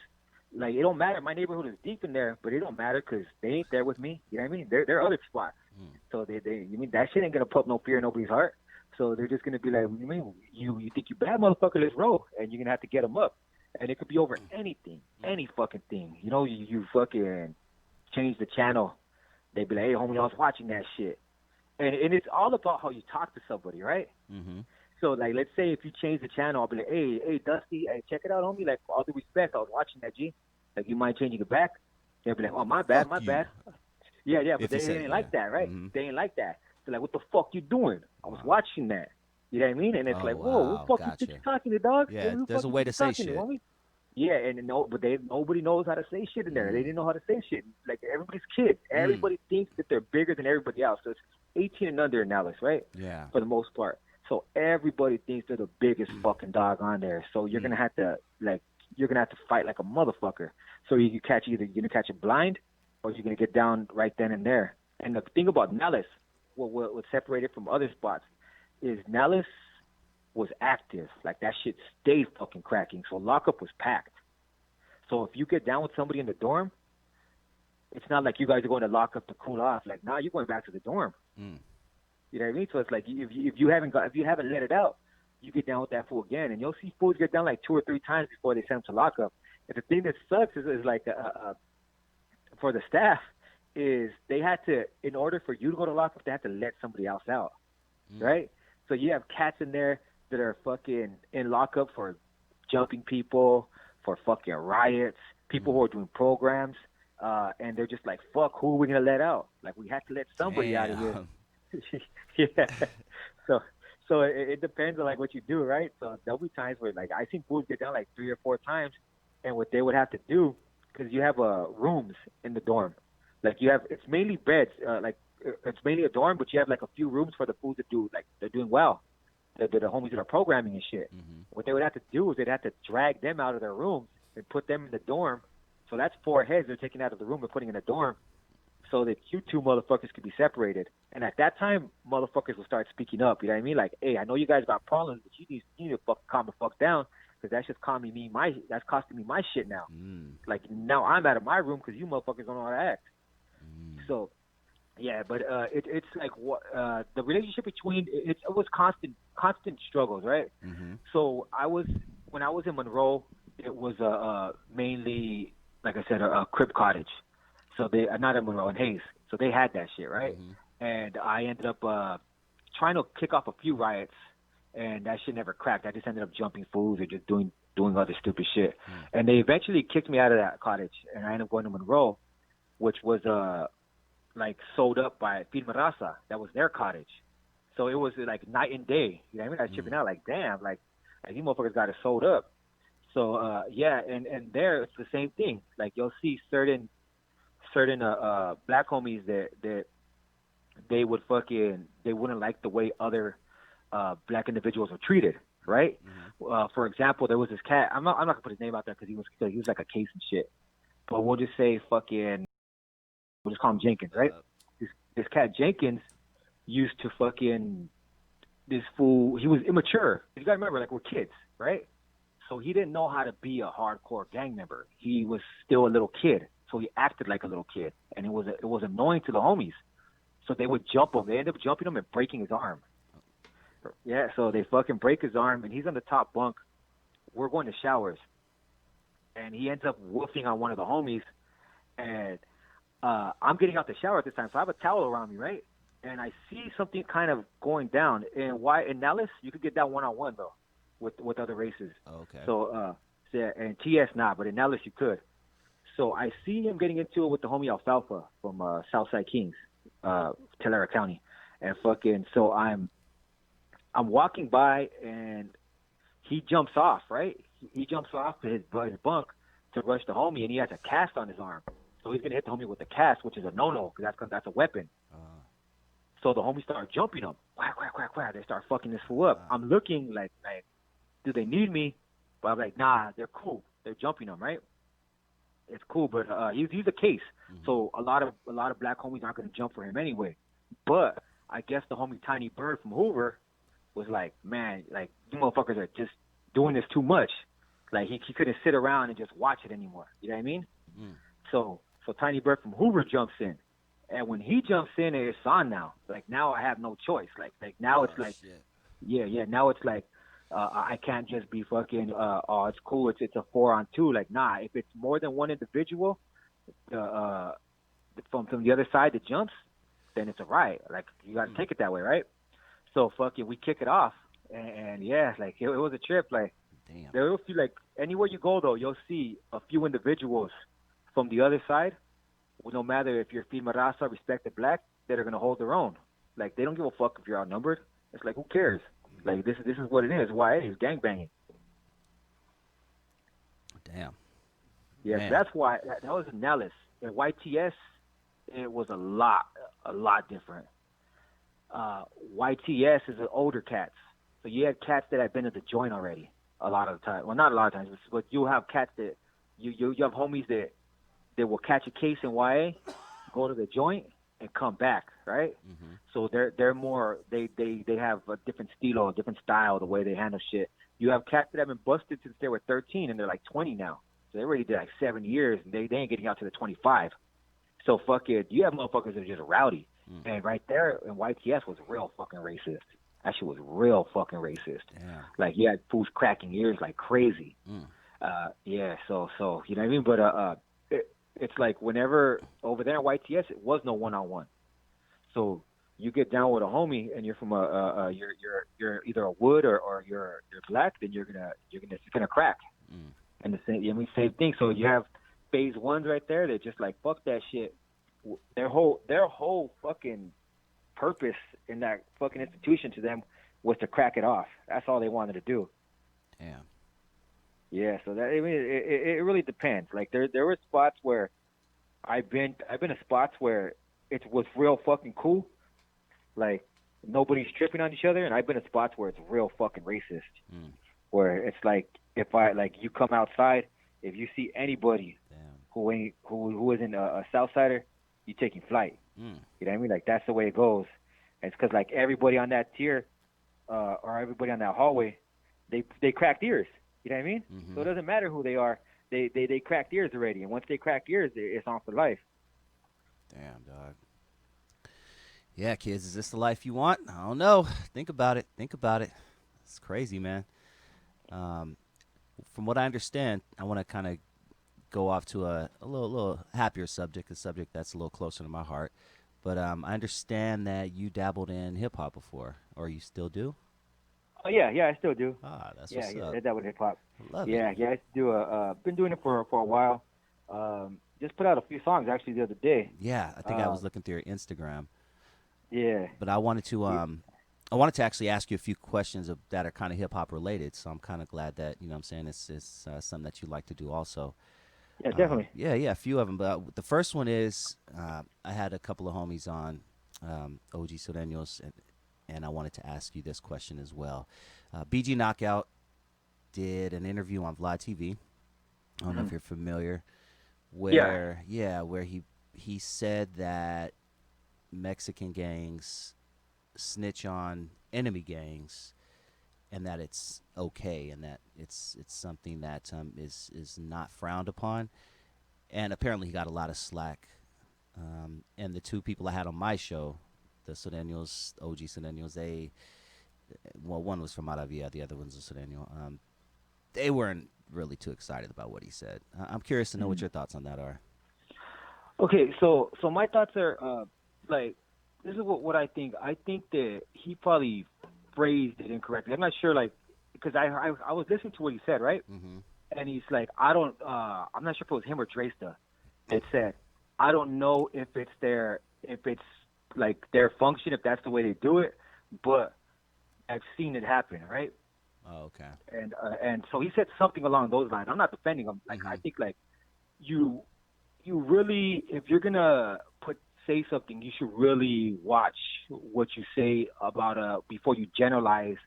Speaker 4: like it don't matter. My neighborhood is deep in there, but it don't matter because they ain't there with me. You know what I mean? They're other spots. So you mean that shit ain't gonna put no fear in nobody's heart. So they're just gonna be like, you mean you think you bad, motherfucker? Let's roll, and you're gonna have to get them up. and it could be over anything, any fucking thing. You know, you fucking change the channel. They'd be like, hey, homie, I was watching that shit. And it's all about how you talk to somebody, right?
Speaker 2: Mm-hmm.
Speaker 4: So, like, let's say if you change the channel, I'll be like, hey, Dusty, hey, check it out, homie. Like, all due respect, I was watching that, G. Like, you mind changing it back? They'll be like, oh, my bad,
Speaker 2: Fuck
Speaker 4: my
Speaker 2: you.
Speaker 4: bad. Yeah, but
Speaker 2: If
Speaker 4: they
Speaker 2: you say-
Speaker 4: ain't like that, right?
Speaker 2: Mhm.
Speaker 4: They ain't like that. They're like, what the fuck you doing? I was
Speaker 2: Wow.
Speaker 4: watching that. You know what I mean? And it's
Speaker 2: Oh,
Speaker 4: like, whoa,
Speaker 2: wow,
Speaker 4: who the fuck
Speaker 2: gotcha.
Speaker 4: you think you're talking to, dog?
Speaker 2: Yeah,
Speaker 4: Who the
Speaker 2: there's
Speaker 4: fuck
Speaker 2: a
Speaker 4: you
Speaker 2: way
Speaker 4: think
Speaker 2: to say
Speaker 4: you're talking
Speaker 2: shit.
Speaker 4: homie? Yeah, and nobody knows how to say shit in there. They didn't know how to say shit. Like, everybody's kids. Everybody thinks that they're bigger than everybody else. So it's 18 and under in Alice, right?
Speaker 2: Yeah.
Speaker 4: For the most part. So everybody thinks they're the biggest fucking dog on there. So you're gonna have to fight like a motherfucker. So you're gonna catch it blind, or you're gonna get down right then and there. And the thing about Nellis, what separated from other spots, is Nellis was active. Like, that shit stayed fucking cracking. So lockup was packed. So if you get down with somebody in the dorm, it's not like you guys are going to lock up to cool off. Like, nah, you're going back to the dorm. You know what I mean? So it's like, if you haven't let it out, you get down with that fool again, and you'll see fools get down like 2 or 3 times before they send them to lockup. And the thing that sucks is like for the staff is they had to, in order for you to go to lockup, they had to let somebody else out, right? So you have cats in there that are fucking in lockup for jumping people, for fucking riots, people who are doing programs, and they're just like, fuck, who are we gonna let out? Like, we had to let somebody out of here. Yeah. So it depends on like what you do, right? So there'll be times where like I seen fools get down like 3 or 4 times, and what they would have to do, because you have rooms in the dorm, like you have, it's mainly beds, like it's mainly a dorm, but you have like a few rooms for the fools that do, like, they're doing well, the homies that are programming and shit. What they would have to do is they'd have to drag them out of their rooms and put them in the dorm. So that's 4 heads they're taking out of the room and putting in the dorm, so that you 2 motherfuckers could be separated. And at that time, motherfuckers will start speaking up. You know what I mean? Like, hey, I know you guys got problems, but you need to fucking calm the fuck down, because that's just costing me my shit now. Like, now I'm out of my room because you motherfuckers don't know how to act. So, yeah, but it's like what the relationship between it was constant struggles, right? So when I was in Monroe, it was mainly, like I said, a crib cottage. So they not in Monroe, in Hayes. So they had that shit, right? And I ended up trying to kick off a few riots, and that shit never cracked. I just ended up jumping fools or just doing other stupid shit. And they eventually kicked me out of that cottage, and I ended up going to Monroe, which was like sold up by Firma Raza. That was their cottage. So it was like night and day. You know what I mean? I was tripping out like, damn, like these motherfuckers got it sold up. So yeah, and there it's the same thing. Like, you'll see certain black homies that they wouldn't like the way other black individuals were treated, right? For example, there was this cat. I'm not gonna put his name out there because he was like a case and shit. But we'll just say we'll just call him Jenkins, right? This cat Jenkins used to this fool. He was immature. You gotta remember, like, we're kids, right? So he didn't know how to be a hardcore gang member. He was still a little kid. So he acted like a little kid, and it was annoying to the homies. So they would jump him. They ended up jumping him and breaking his arm. Yeah, so they fucking break his arm, and he's on the top bunk. We're going to showers, and he ends up woofing on one of the homies, and I'm getting out the shower at this time, so I have a towel around me, right? And I see something kind of going down. And in Nellis, you could get down one-on-one, though, with other races.
Speaker 2: Okay.
Speaker 4: So, yeah, and TS not, but in Nellis you could. So I see him getting into it with the homie Alfalfa from Southside Kings, Tulare County, and so I'm walking by, and he jumps off, right? He jumps off to his bunk to rush the homie, and he has a cast on his arm. So he's going to hit the homie with the cast, which is a no-no, because that's a weapon. So the homie started jumping him. Whack, whack, whack, whack. They start fucking this fool up. I'm looking like, do they need me? But I'm like, nah, they're cool. They're jumping him, right? It's cool, but he's a case. So a lot of black homies aren't going to jump for him anyway. But I guess the homie Tiny Bird from Hoover was like, man, like, you motherfuckers are just doing this too much. Like, he couldn't sit around and just watch it anymore. You know what I mean? So Tiny Bird from Hoover jumps in. And when he jumps in, it's on now. Like, now I have no choice. Like now it's like,
Speaker 2: shit.
Speaker 4: yeah. Now it's like, I can't just be fucking. Oh, it's cool. It's a 4-on-2. Like, nah. If it's more than one individual, from the other side that jumps, then it's a riot. Like, you got to take it that way, right? So fucking, we kick it off, and yeah, like it was a trip. Like,
Speaker 2: Damn.
Speaker 4: there will feel like anywhere you go though, you'll see a few individuals from the other side. Well, no matter if you're female raza, respected black, that are gonna hold their own. Like, they don't give a fuck if you're outnumbered. It's like, who cares? Like, this is what it is. Why it is gangbanging.
Speaker 2: Damn.
Speaker 4: Yeah,
Speaker 2: Man.
Speaker 4: so that's why that was in Nellis. In YTS, it was a lot different. YTS is the older cats. So you had cats that had been at the joint already a lot of the time. Well, not a lot of times, but you have cats that you have homies that will catch a case in YA, go to the joint, and come back, right?
Speaker 2: Mm-hmm.
Speaker 4: So they're more they have a different stilo, a different style, the way they handle shit. You have cats that have been busted since they were 13 and they're like 20 now. So they already did like 7 years and they ain't getting out to the 25. So fuck it, you have motherfuckers that are just rowdy. And right there in YTS was real fucking racist. That shit was real fucking racist.
Speaker 2: Damn.
Speaker 4: Like, you had fools cracking ears like crazy. Yeah, so you know what I mean? But it's like whenever over there in YTS, it was no one-on-one. So you get down with a homie and you're from you're either a wood or you're black, then it's gonna crack. And same thing. So you have phase ones right there that just like, fuck that shit. Their whole fucking purpose in that fucking institution to them was to crack it off. That's all they wanted to do.
Speaker 2: Damn.
Speaker 4: Yeah, so that it really depends. Like, there were spots where I've been in spots where it was real fucking cool, like nobody's tripping on each other, and I've been in spots where it's real fucking racist, where it's like, if you come outside, if you see anybody who isn't a Southsider, you taking flight. You know what I mean? Like, that's the way it goes. And it's because like everybody on that tier or everybody on that hallway, they cracked ears. You know what I mean?
Speaker 2: Mm-hmm.
Speaker 4: So it doesn't matter who they are. They cracked ears already, and once they crack ears, it's on for life.
Speaker 2: Damn, dog. Yeah, kids, is this the life you want? I don't know. Think about it. It's crazy, man. From what I understand, I want to kind of go off to a little happier subject, a subject that's a little closer to my heart. But I understand that you dabbled in hip-hop before, or you still do?
Speaker 4: Oh, yeah, I still do.
Speaker 2: Ah, that's
Speaker 4: yeah,
Speaker 2: what's up.
Speaker 4: I did that with hip-hop.
Speaker 2: I love it.
Speaker 4: Yeah, I used to do been doing it for a while. Just put out a few songs, actually, the other day.
Speaker 2: Yeah, I think I was looking through your Instagram.
Speaker 4: Yeah.
Speaker 2: But I wanted to actually ask you a few questions that are kind of hip-hop related, so I'm kind of glad that, you know what I'm saying, it's something that you like to do also.
Speaker 4: Yeah, definitely.
Speaker 2: Yeah, a few of them. But the first one is I had a couple of homies on, OG Sureños, and I wanted to ask you this question as well. BG Knockout did an interview on Vlad TV. I don't know if you're familiar. Where he said that Mexican gangs snitch on enemy gangs, and that it's okay, and that it's something that is not frowned upon. And apparently he got a lot of slack. And the two people I had on my show, the Sureños, OG Sureños, one was from Maravilla, the other one's a Sureño. They weren't really too excited about what he said. I'm curious to know what your thoughts on that are.
Speaker 4: Okay, so my thoughts are like, this is what I think. I think that he probably phrased it incorrectly. I'm not sure, like, because I was listening to what he said, right?
Speaker 2: Mm-hmm.
Speaker 4: And he's like, I'm not sure if it was him or Dresta that said, I don't know if it's like their function, if that's the way they do it, but I've seen it happen, right?
Speaker 2: Oh, okay.
Speaker 4: And so he said something along those lines. I'm not defending him. Like, I think like you really, if you're gonna say something, you should really watch what you say about before you generalize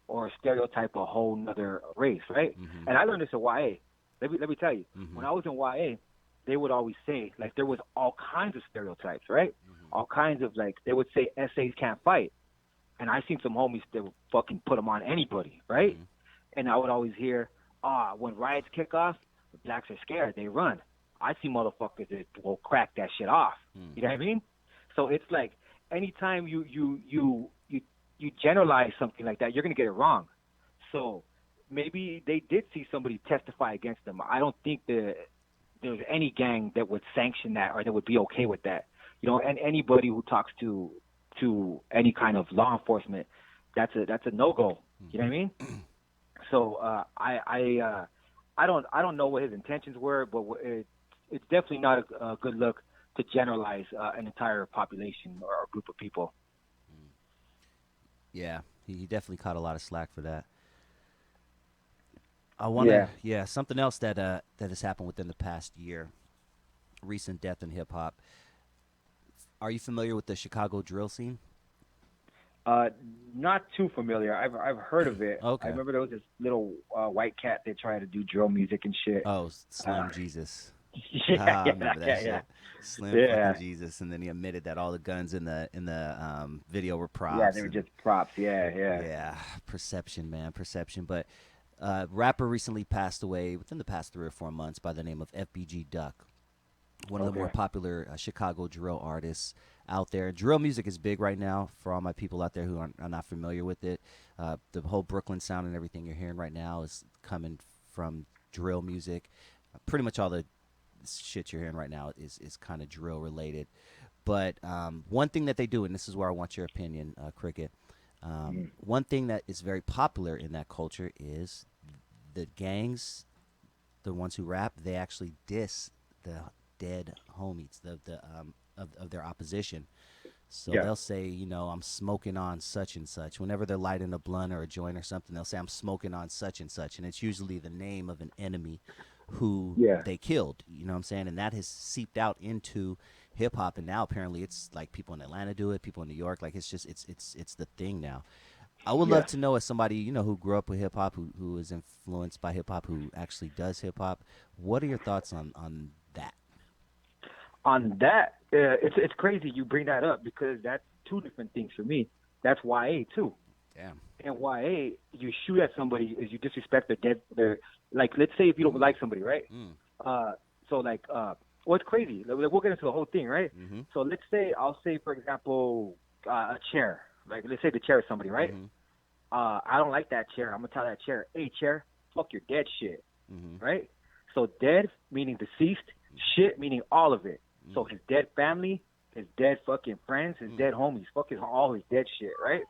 Speaker 4: or stereotype a whole nother race, right?
Speaker 2: Mm-hmm.
Speaker 4: And I learned this at YA. Let me tell you,
Speaker 2: Mm-hmm.
Speaker 4: when I was in YA, they would always say, like, there was all kinds of stereotypes, right?
Speaker 2: Mm-hmm.
Speaker 4: All kinds of, like, they would say essays can't fight. And I seen some homies that would fucking put them on anybody, right?
Speaker 2: Mm-hmm.
Speaker 4: And I would always hear, when riots kick off, the blacks are scared, they run. I see motherfuckers that will crack that shit off.
Speaker 2: Mm-hmm.
Speaker 4: You know what I mean? So it's like, anytime you generalize something like that, you're gonna get it wrong. So maybe they did see somebody testify against them. I don't think that there's any gang that would sanction that or that would be okay with that. And anybody who talks to any kind of law enforcement, that's a no go. You know what I mean? So I don't know what his intentions were, but it's definitely not a good look to generalize an entire population or a group of people.
Speaker 2: Yeah, he definitely caught a lot of slack for that. I want to, something else that has happened within the past year, recent death in hip hop. Are you familiar with the Chicago drill scene?
Speaker 4: Not too familiar. I've heard of it.
Speaker 2: Okay.
Speaker 4: I remember there was this little white cat that tried to do drill music and shit.
Speaker 2: Oh, Slim Jesus.
Speaker 4: Yeah,
Speaker 2: I remember that shit.
Speaker 4: yeah.
Speaker 2: Slim fucking Jesus, and then he admitted that all the guns in the video were props.
Speaker 4: Yeah, they were just props. Yeah.
Speaker 2: Yeah, perception, man, perception. But rapper recently passed away within the past 3 or 4 months by the name of FBG Duck, one of the more popular Chicago drill artists out there. Drill music is big right now for all my people out there who are not familiar with it. The whole Brooklyn sound and everything you're hearing right now is coming from drill music. Pretty much all the shit you're hearing right now is kind of drill related. But one thing that they do, and this is where I want your opinion, Cricket, one thing that is very popular in that culture is the gangs, the ones who rap, they actually diss the dead homies of their opposition. So they'll say, I'm smoking on such and such. Whenever they're lighting a blunt or a joint or something, they'll say, I'm smoking on such and such. And it's usually the name of an enemy who they killed. You know what I'm saying? And that has seeped out into hip hop. And now apparently it's like people in Atlanta do it, people in New York. Like it's the thing now. I would love to know, as somebody, who grew up with hip hop, who is influenced by hip hop, who actually does hip hop, what are your thoughts on that?
Speaker 4: On that, it's crazy you bring that up because that's two different things for me. That's YA too.
Speaker 2: Damn. And
Speaker 4: YA, you shoot at somebody is you disrespect their like, let's say if you don't like somebody, right? What's crazy? We'll get into the whole thing, right?
Speaker 2: Mm-hmm.
Speaker 4: So let's say, I'll say, for example, a chair. Like, let's say the chair is somebody, right?
Speaker 2: Mm-hmm.
Speaker 4: I don't like that chair. I'm gonna tell that chair, hey, chair, fuck your dead shit,
Speaker 2: mm-hmm.
Speaker 4: right? So dead meaning deceased, shit meaning all of it. So his dead family, his dead fucking friends, his dead homies, fucking all his dead shit, right?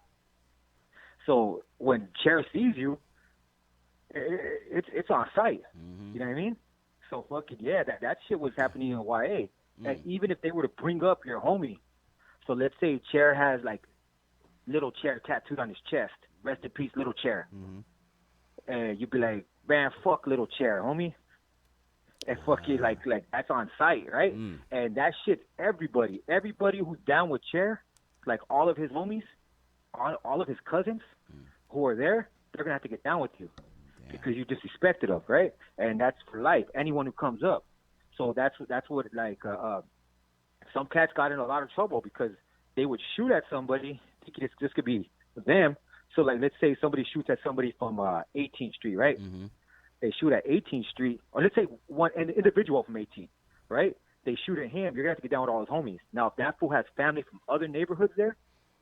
Speaker 4: So when Chair sees you, it's on sight.
Speaker 2: Mm-hmm.
Speaker 4: You know what I mean? So fucking that shit was happening in YA. And even if they were to bring up your homie, so let's say Chair has like Little Chair tattooed on his chest. Rest in peace, Little Chair.
Speaker 2: Mm-hmm.
Speaker 4: And you'd be like, man, fuck Little Chair, homie. And fucking like that's on site, right? And that shit, everybody who's down with Chair, like all of his homies, all of his cousins who are there, they're gonna have to get down with you because you disrespected them, right? And that's for life. Anyone who comes up. So that's what like some cats got in a lot of trouble because they would shoot at somebody thinking this could be them. So like let's say somebody shoots at somebody from 18th Street, right?
Speaker 2: Mm-hmm.
Speaker 4: They shoot at 18th Street, or let's say an individual from 18th, right? They shoot at him, you're going to have to get down with all his homies. Now, if that fool has family from other neighborhoods there,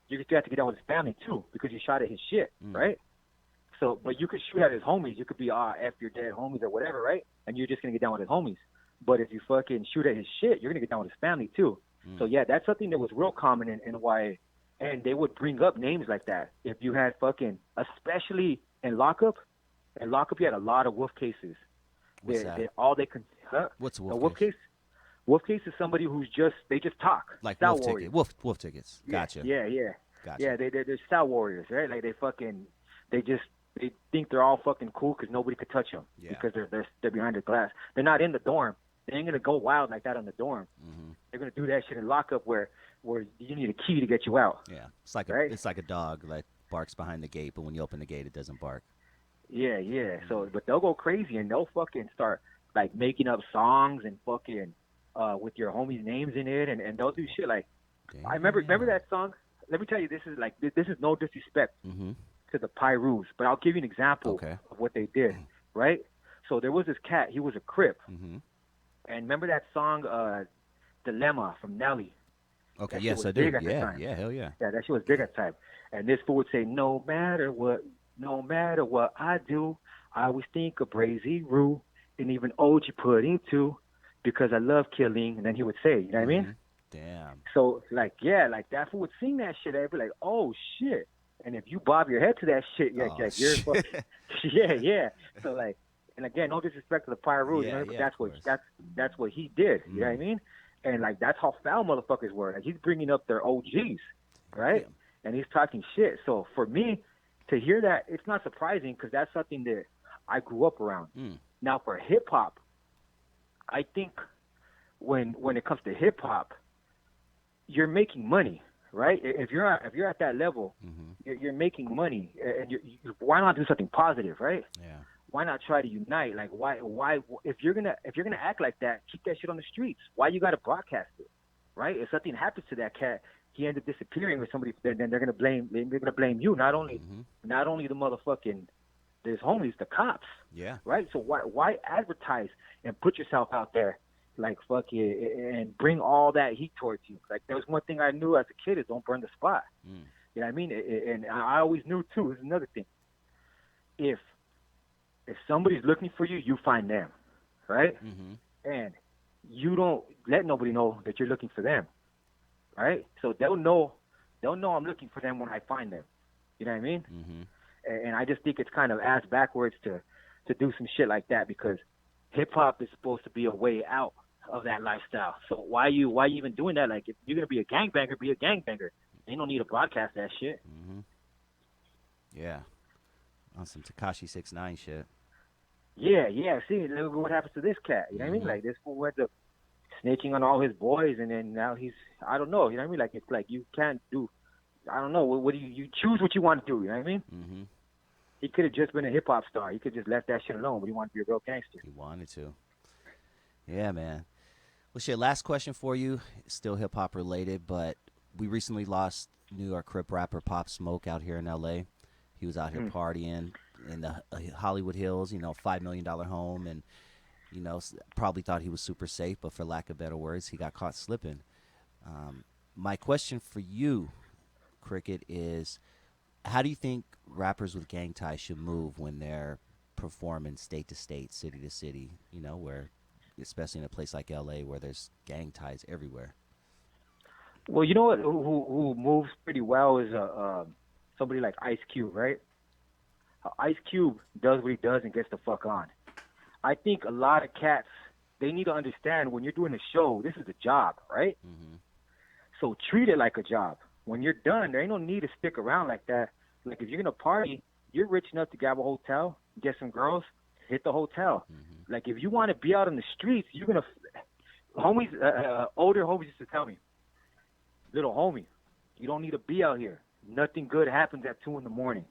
Speaker 4: you're going to have to get down with his family too, because you shot at his shit, right? So, but you could shoot at his homies. You could be, F your dead homies or whatever, right? And you're just going to get down with his homies. But if you fucking shoot at his shit, you're going to get down with his family too. So, that's something that was real common in YA. And they would bring up names like that. If you had fucking, especially in lockup, you had a lot of wolf cases.
Speaker 2: What's that? What's a wolf
Speaker 4: case? Wolf case is somebody who's they just talk.
Speaker 2: Like
Speaker 4: style
Speaker 2: wolf
Speaker 4: warriors.
Speaker 2: ticket. Wolf tickets. Gotcha.
Speaker 4: Yeah.
Speaker 2: Gotcha.
Speaker 4: Yeah, they're style warriors, right? Like they think they're all fucking cool because nobody could touch them because they're behind the glass. They're not in the dorm. They ain't gonna go wild like that in the dorm.
Speaker 2: Mm-hmm.
Speaker 4: They're gonna do that shit in lockup where you need a key to get you out.
Speaker 2: Yeah, it's like a dog that barks behind the gate, but when you open the gate, it doesn't bark.
Speaker 4: Yeah. So, but they'll go crazy and they'll fucking start like making up songs and fucking with your homies' names in it, and they'll do shit like.
Speaker 2: Damn.
Speaker 4: I remember that song. Let me tell you, this is no disrespect to the Pyrus, but I'll give you an example of what they did. Right. So there was this cat. He was a Crip.
Speaker 2: Mm-hmm.
Speaker 4: And remember that song, Dilemma from Nelly?
Speaker 2: Okay,
Speaker 4: that
Speaker 2: yes, I do. Yeah, hell yeah.
Speaker 4: Yeah, that shit was big at the time. And this fool would say, no matter what, No matter what I do, I always think of Brazy Roo and even OG Pudding too, because I love killing. And then he would say, you know what I mean?
Speaker 2: Mm-hmm. Damn.
Speaker 4: So like, yeah, like that fool would sing that shit. I'd be like, oh shit. And if you bob your head to that shit,
Speaker 2: Oh,
Speaker 4: you're
Speaker 2: shit.
Speaker 4: yeah, yeah. So like, and again, no disrespect to the Pyro, you
Speaker 2: Yeah,
Speaker 4: know, but
Speaker 2: yeah, of course.
Speaker 4: that's what he did. You know what I
Speaker 2: Mm.
Speaker 4: mean? And like that's how foul motherfuckers were. Like he's bringing up their OGs, right?
Speaker 2: Damn.
Speaker 4: And he's talking shit. So for me to hear that, it's not surprising because that's something that I grew up around.
Speaker 2: Mm.
Speaker 4: Now for hip hop, I think when it comes to hip hop, you're making money, right? If you're at that level,
Speaker 2: Mm-hmm.
Speaker 4: you're making money, and why not do something positive, right?
Speaker 2: Yeah.
Speaker 4: Why not try to unite? Like why if you're gonna act like that, keep that shit on the streets. Why you gotta broadcast it, right? If something happens to that cat, he ends up disappearing with somebody, then they're gonna blame you, not only the motherfucking his homies, the cops,
Speaker 2: Yeah.
Speaker 4: right? So why advertise and put yourself out there like fuck it and bring all that heat towards you? Like there was one thing I knew as a kid is don't burn the spot.
Speaker 2: Mm.
Speaker 4: You know what I mean? And I always knew too. This is another thing. If somebody's looking for you, you find them, right?
Speaker 2: Mm-hmm.
Speaker 4: And you don't let nobody know that you're looking for them, right? So they'll know I'm looking for them when I find them. You know what I mean?
Speaker 2: Mm-hmm.
Speaker 4: And I just think it's kind of ass backwards to do some shit like that because hip hop is supposed to be a way out of that lifestyle. So why you even doing that? Like if you're gonna be a gangbanger, be a gangbanger. Ain't no need to broadcast that shit.
Speaker 2: Mm-hmm. Yeah. On some Tekashi 6ix9ine shit.
Speaker 4: Yeah. See, look what happens to this cat. You know what I mean? Like this fool went to snitching on all his boys, and then now he's I don't know. You know what I mean? Like it's like you can't do. I don't know. What do you choose what you want to do? You know what I mean?
Speaker 2: Mm-hmm.
Speaker 4: He could have just been a hip hop star. He could just left that shit alone, but he wanted to be a real gangster.
Speaker 2: He wanted to. Yeah, man. Well, shit, last question for you. Still hip hop related, but we recently lost New York Crip rapper Pop Smoke out here in L.A. He was out here partying in the Hollywood Hills, $5 million home, and, probably thought he was super safe, but for lack of better words, he got caught slipping. My question for you, Cricket, is how do you think rappers with gang ties should move when they're performing state to state, city to city, where, especially in a place like LA where there's gang ties everywhere?
Speaker 4: Well, you know what? Who moves pretty well is somebody like Ice Cube, right? Ice Cube does what he does and gets the fuck on. I think a lot of cats, they need to understand when you're doing a show, this is a job, right?
Speaker 2: Mm-hmm.
Speaker 4: So treat it like a job. When you're done, there ain't no need to stick around like that. Like if you're gonna party, you're rich enough to grab a hotel, get some girls, hit the hotel.
Speaker 2: Mm-hmm.
Speaker 4: Like if you want to be out on the streets, you're gonna. Homies, older homies used to tell me, little homie, you don't need to be out here. Nothing good happens at 2 a.m.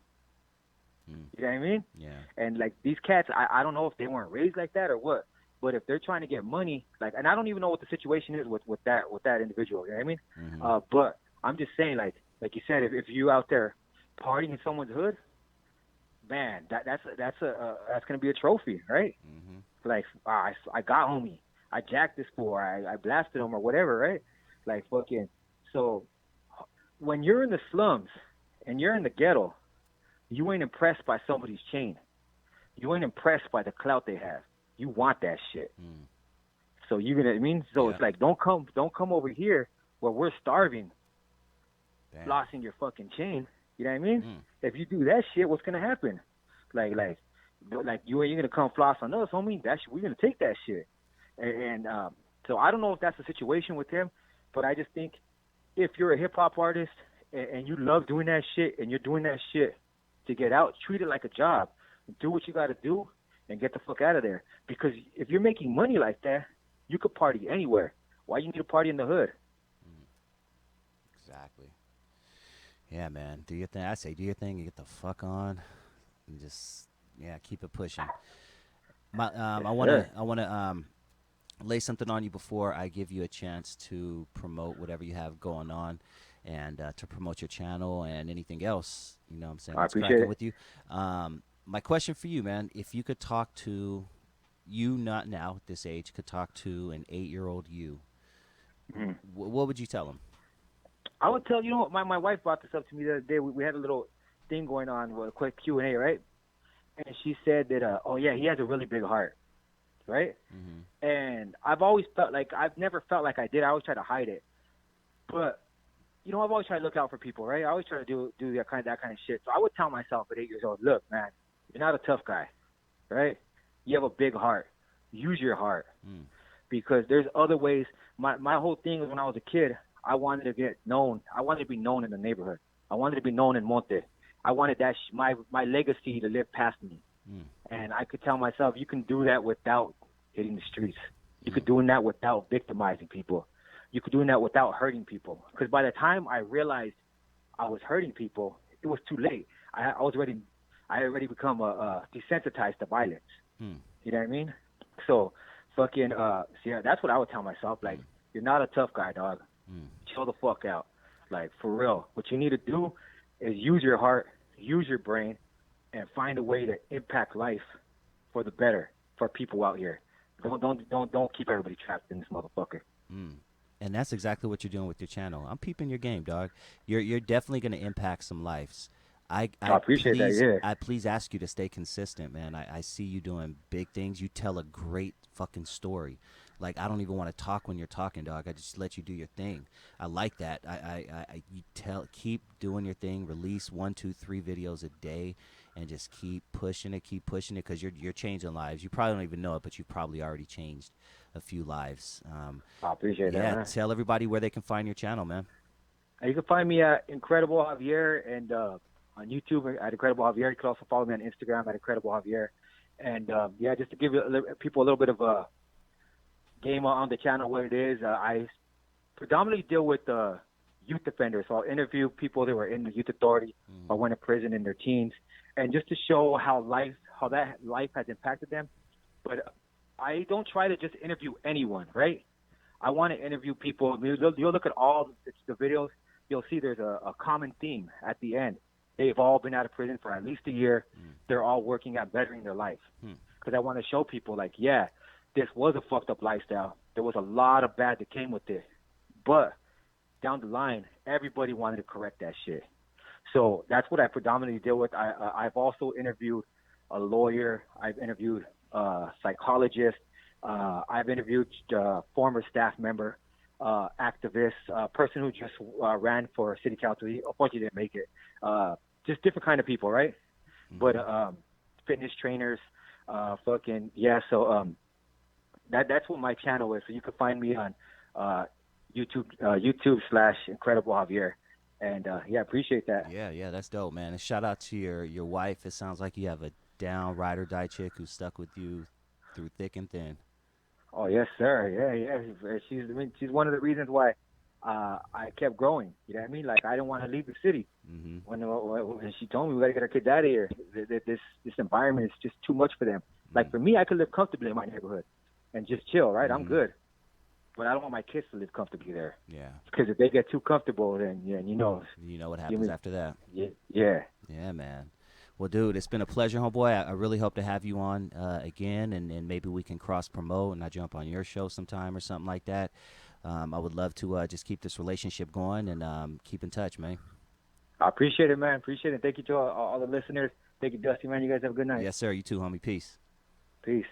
Speaker 4: You know what I mean?
Speaker 2: Yeah.
Speaker 4: And like these cats, I don't know if they weren't raised like that or what, but if they're trying to get money, like, and I don't even know what the situation is with that individual. You know what I mean?
Speaker 2: Mm-hmm.
Speaker 4: But I'm just saying, like you said, if you out there partying in someone's hood, man, that's gonna be a trophy, right?
Speaker 2: Mm-hmm.
Speaker 4: Like I got homie, I jacked this fool, I blasted him or whatever, right? Like fucking. So when you're in the slums and you're in the ghetto, you ain't impressed by somebody's chain. You ain't impressed by the clout they have. You want that shit.
Speaker 2: Mm.
Speaker 4: So you know what I mean? So it's like don't come over here where we're starving, flossing your fucking chain. You know what I mean?
Speaker 2: Mm.
Speaker 4: If you do that shit, what's gonna happen? Like you ain't gonna come floss on us, homie. We're gonna take that shit. And so I don't know if that's the situation with him, but I just think if you're a hip hop artist and you love doing that shit and you're doing that shit to get out, treat it like a job. Do what you got to do and get the fuck out of there. Because if you're making money like that, you could party anywhere. Why you need to party in the hood?
Speaker 2: Exactly. Yeah, man. Do your thing. I say do your thing and get the fuck on, and just keep it pushing. I wanna lay something on you before I give you a chance to promote whatever you have going on, and to promote your channel and anything else. You know what I'm saying?
Speaker 4: I
Speaker 2: Let's
Speaker 4: appreciate
Speaker 2: crack
Speaker 4: it.
Speaker 2: with you. My question for you, man, if you could talk to you, not now at this age, could talk to an 8-year-old you, what would you tell him?
Speaker 4: I would tell, my wife brought this up to me the other day. We had a little thing going on with a quick Q&A, right? And she said that, oh yeah, he has a really big heart, right?
Speaker 2: Mm-hmm.
Speaker 4: And I've always felt like I've never felt like I did. I always try to hide it, but you know, I've always tried to look out for people, right? I always try to do that kind of shit. So I would tell myself at 8 years old, look, man, you're not a tough guy, right? You have a big heart. Use your heart, because there's other ways. My whole thing was when I was a kid, I wanted to get known. I wanted to be known in the neighborhood. I wanted to be known in Monte. I wanted that my legacy to live past me. And I could tell myself, you can do that without hitting the streets. You could do that without victimizing people. You could do that without hurting people. Because by the time I realized I was hurting people, it was too late. I already become desensitized to violence. You know what I mean? So fucking yeah, that's what I would tell myself. Like, you're not a tough guy, dog. Chill the fuck out. Like, for real. What you need to do is use your heart, use your brain, and find a way to impact life for the better for people out here. Don't keep everybody trapped in this motherfucker.
Speaker 2: And that's exactly what you're doing with your channel. I'm peeping your game, dog. You're definitely going to impact some lives. I
Speaker 4: appreciate that, yeah.
Speaker 2: I please ask you to stay consistent, man. I see you doing big things. You tell a great fucking story. Like, I don't even want to talk when you're talking, dog. I just let you do your thing. I like that. Keep doing your thing. Release 1, 2, 3 videos a day, and just keep pushing it, because you're changing lives. You probably don't even know it, but you've probably already changed a few lives.
Speaker 4: I appreciate that.
Speaker 2: Yeah, tell everybody where they can find your channel, man.
Speaker 4: You can find me at Incredible Javier, and on YouTube at Incredible Javier. You can also follow me on Instagram at Incredible Javier. And yeah, just to give people a little bit of a game on the channel, what it is, I predominantly deal with youth offenders. So I'll interview people that were in the youth authority or went to prison in their teens, and just to show how that life has impacted them. But I don't try to just interview anyone, right? I want to interview people. You'll look at all the videos, you'll see there's a common theme at the end. They've all been out of prison for at least a year. They're all working at bettering their life. Because I want to show people, like, yeah, this was a fucked up lifestyle. There was a lot of bad that came with it. But down the line, everybody wanted to correct that shit. So that's what I predominantly deal with. I've also interviewed a lawyer. I've interviewed a psychologist. I've interviewed a former staff member, activist, a person who just ran for city council. He unfortunately didn't make it. Just different kind of people, right? But fitness trainers, fucking yeah. So that's what my channel is. So you can find me on YouTube/Incredible Javier. And yeah, appreciate that.
Speaker 2: Yeah, that's dope, man. And shout out to your wife. It sounds like you have a down ride or die chick who's stuck with you through thick and thin.
Speaker 4: Oh yes, sir. Yeah. She's one of the reasons why I kept growing. You know what I mean? Like, I didn't want to leave the city. When she told me we got to get our kids out of here, this environment is just too much for them. Like, for me, I could live comfortably in my neighborhood and just chill, right? I'm good. But I don't want my kids to live comfortably there. Yeah. Because if they get too comfortable, then you know
Speaker 2: what happens after that.
Speaker 4: Yeah.
Speaker 2: Yeah, man. Well, dude, it's been a pleasure, homeboy. I really hope to have you on again, and maybe we can cross-promote and I jump on your show sometime or something like that. I would love to just keep this relationship going and keep in touch, man.
Speaker 4: I appreciate it, man. Appreciate it. Thank you to all the listeners. Thank you, Dusty, man. You guys have a good night.
Speaker 2: Yes, sir. You too, homie. Peace.
Speaker 4: Peace.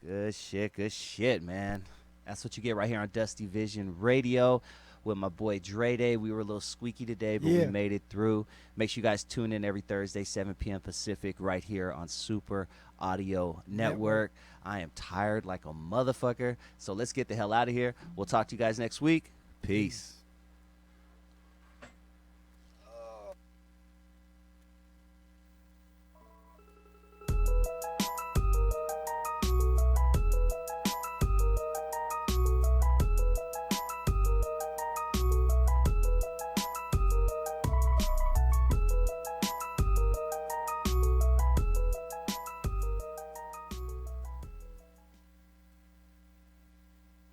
Speaker 2: Good shit, man. That's what you get right here on Dusty Vision Radio with my boy Dre Day. We were a little squeaky today, but we made it through. Make sure you guys tune in every Thursday, 7 p.m. Pacific, right here on Super Audio Network. I am tired like a motherfucker, so let's get the hell out of here. We'll talk to you guys next week. Peace.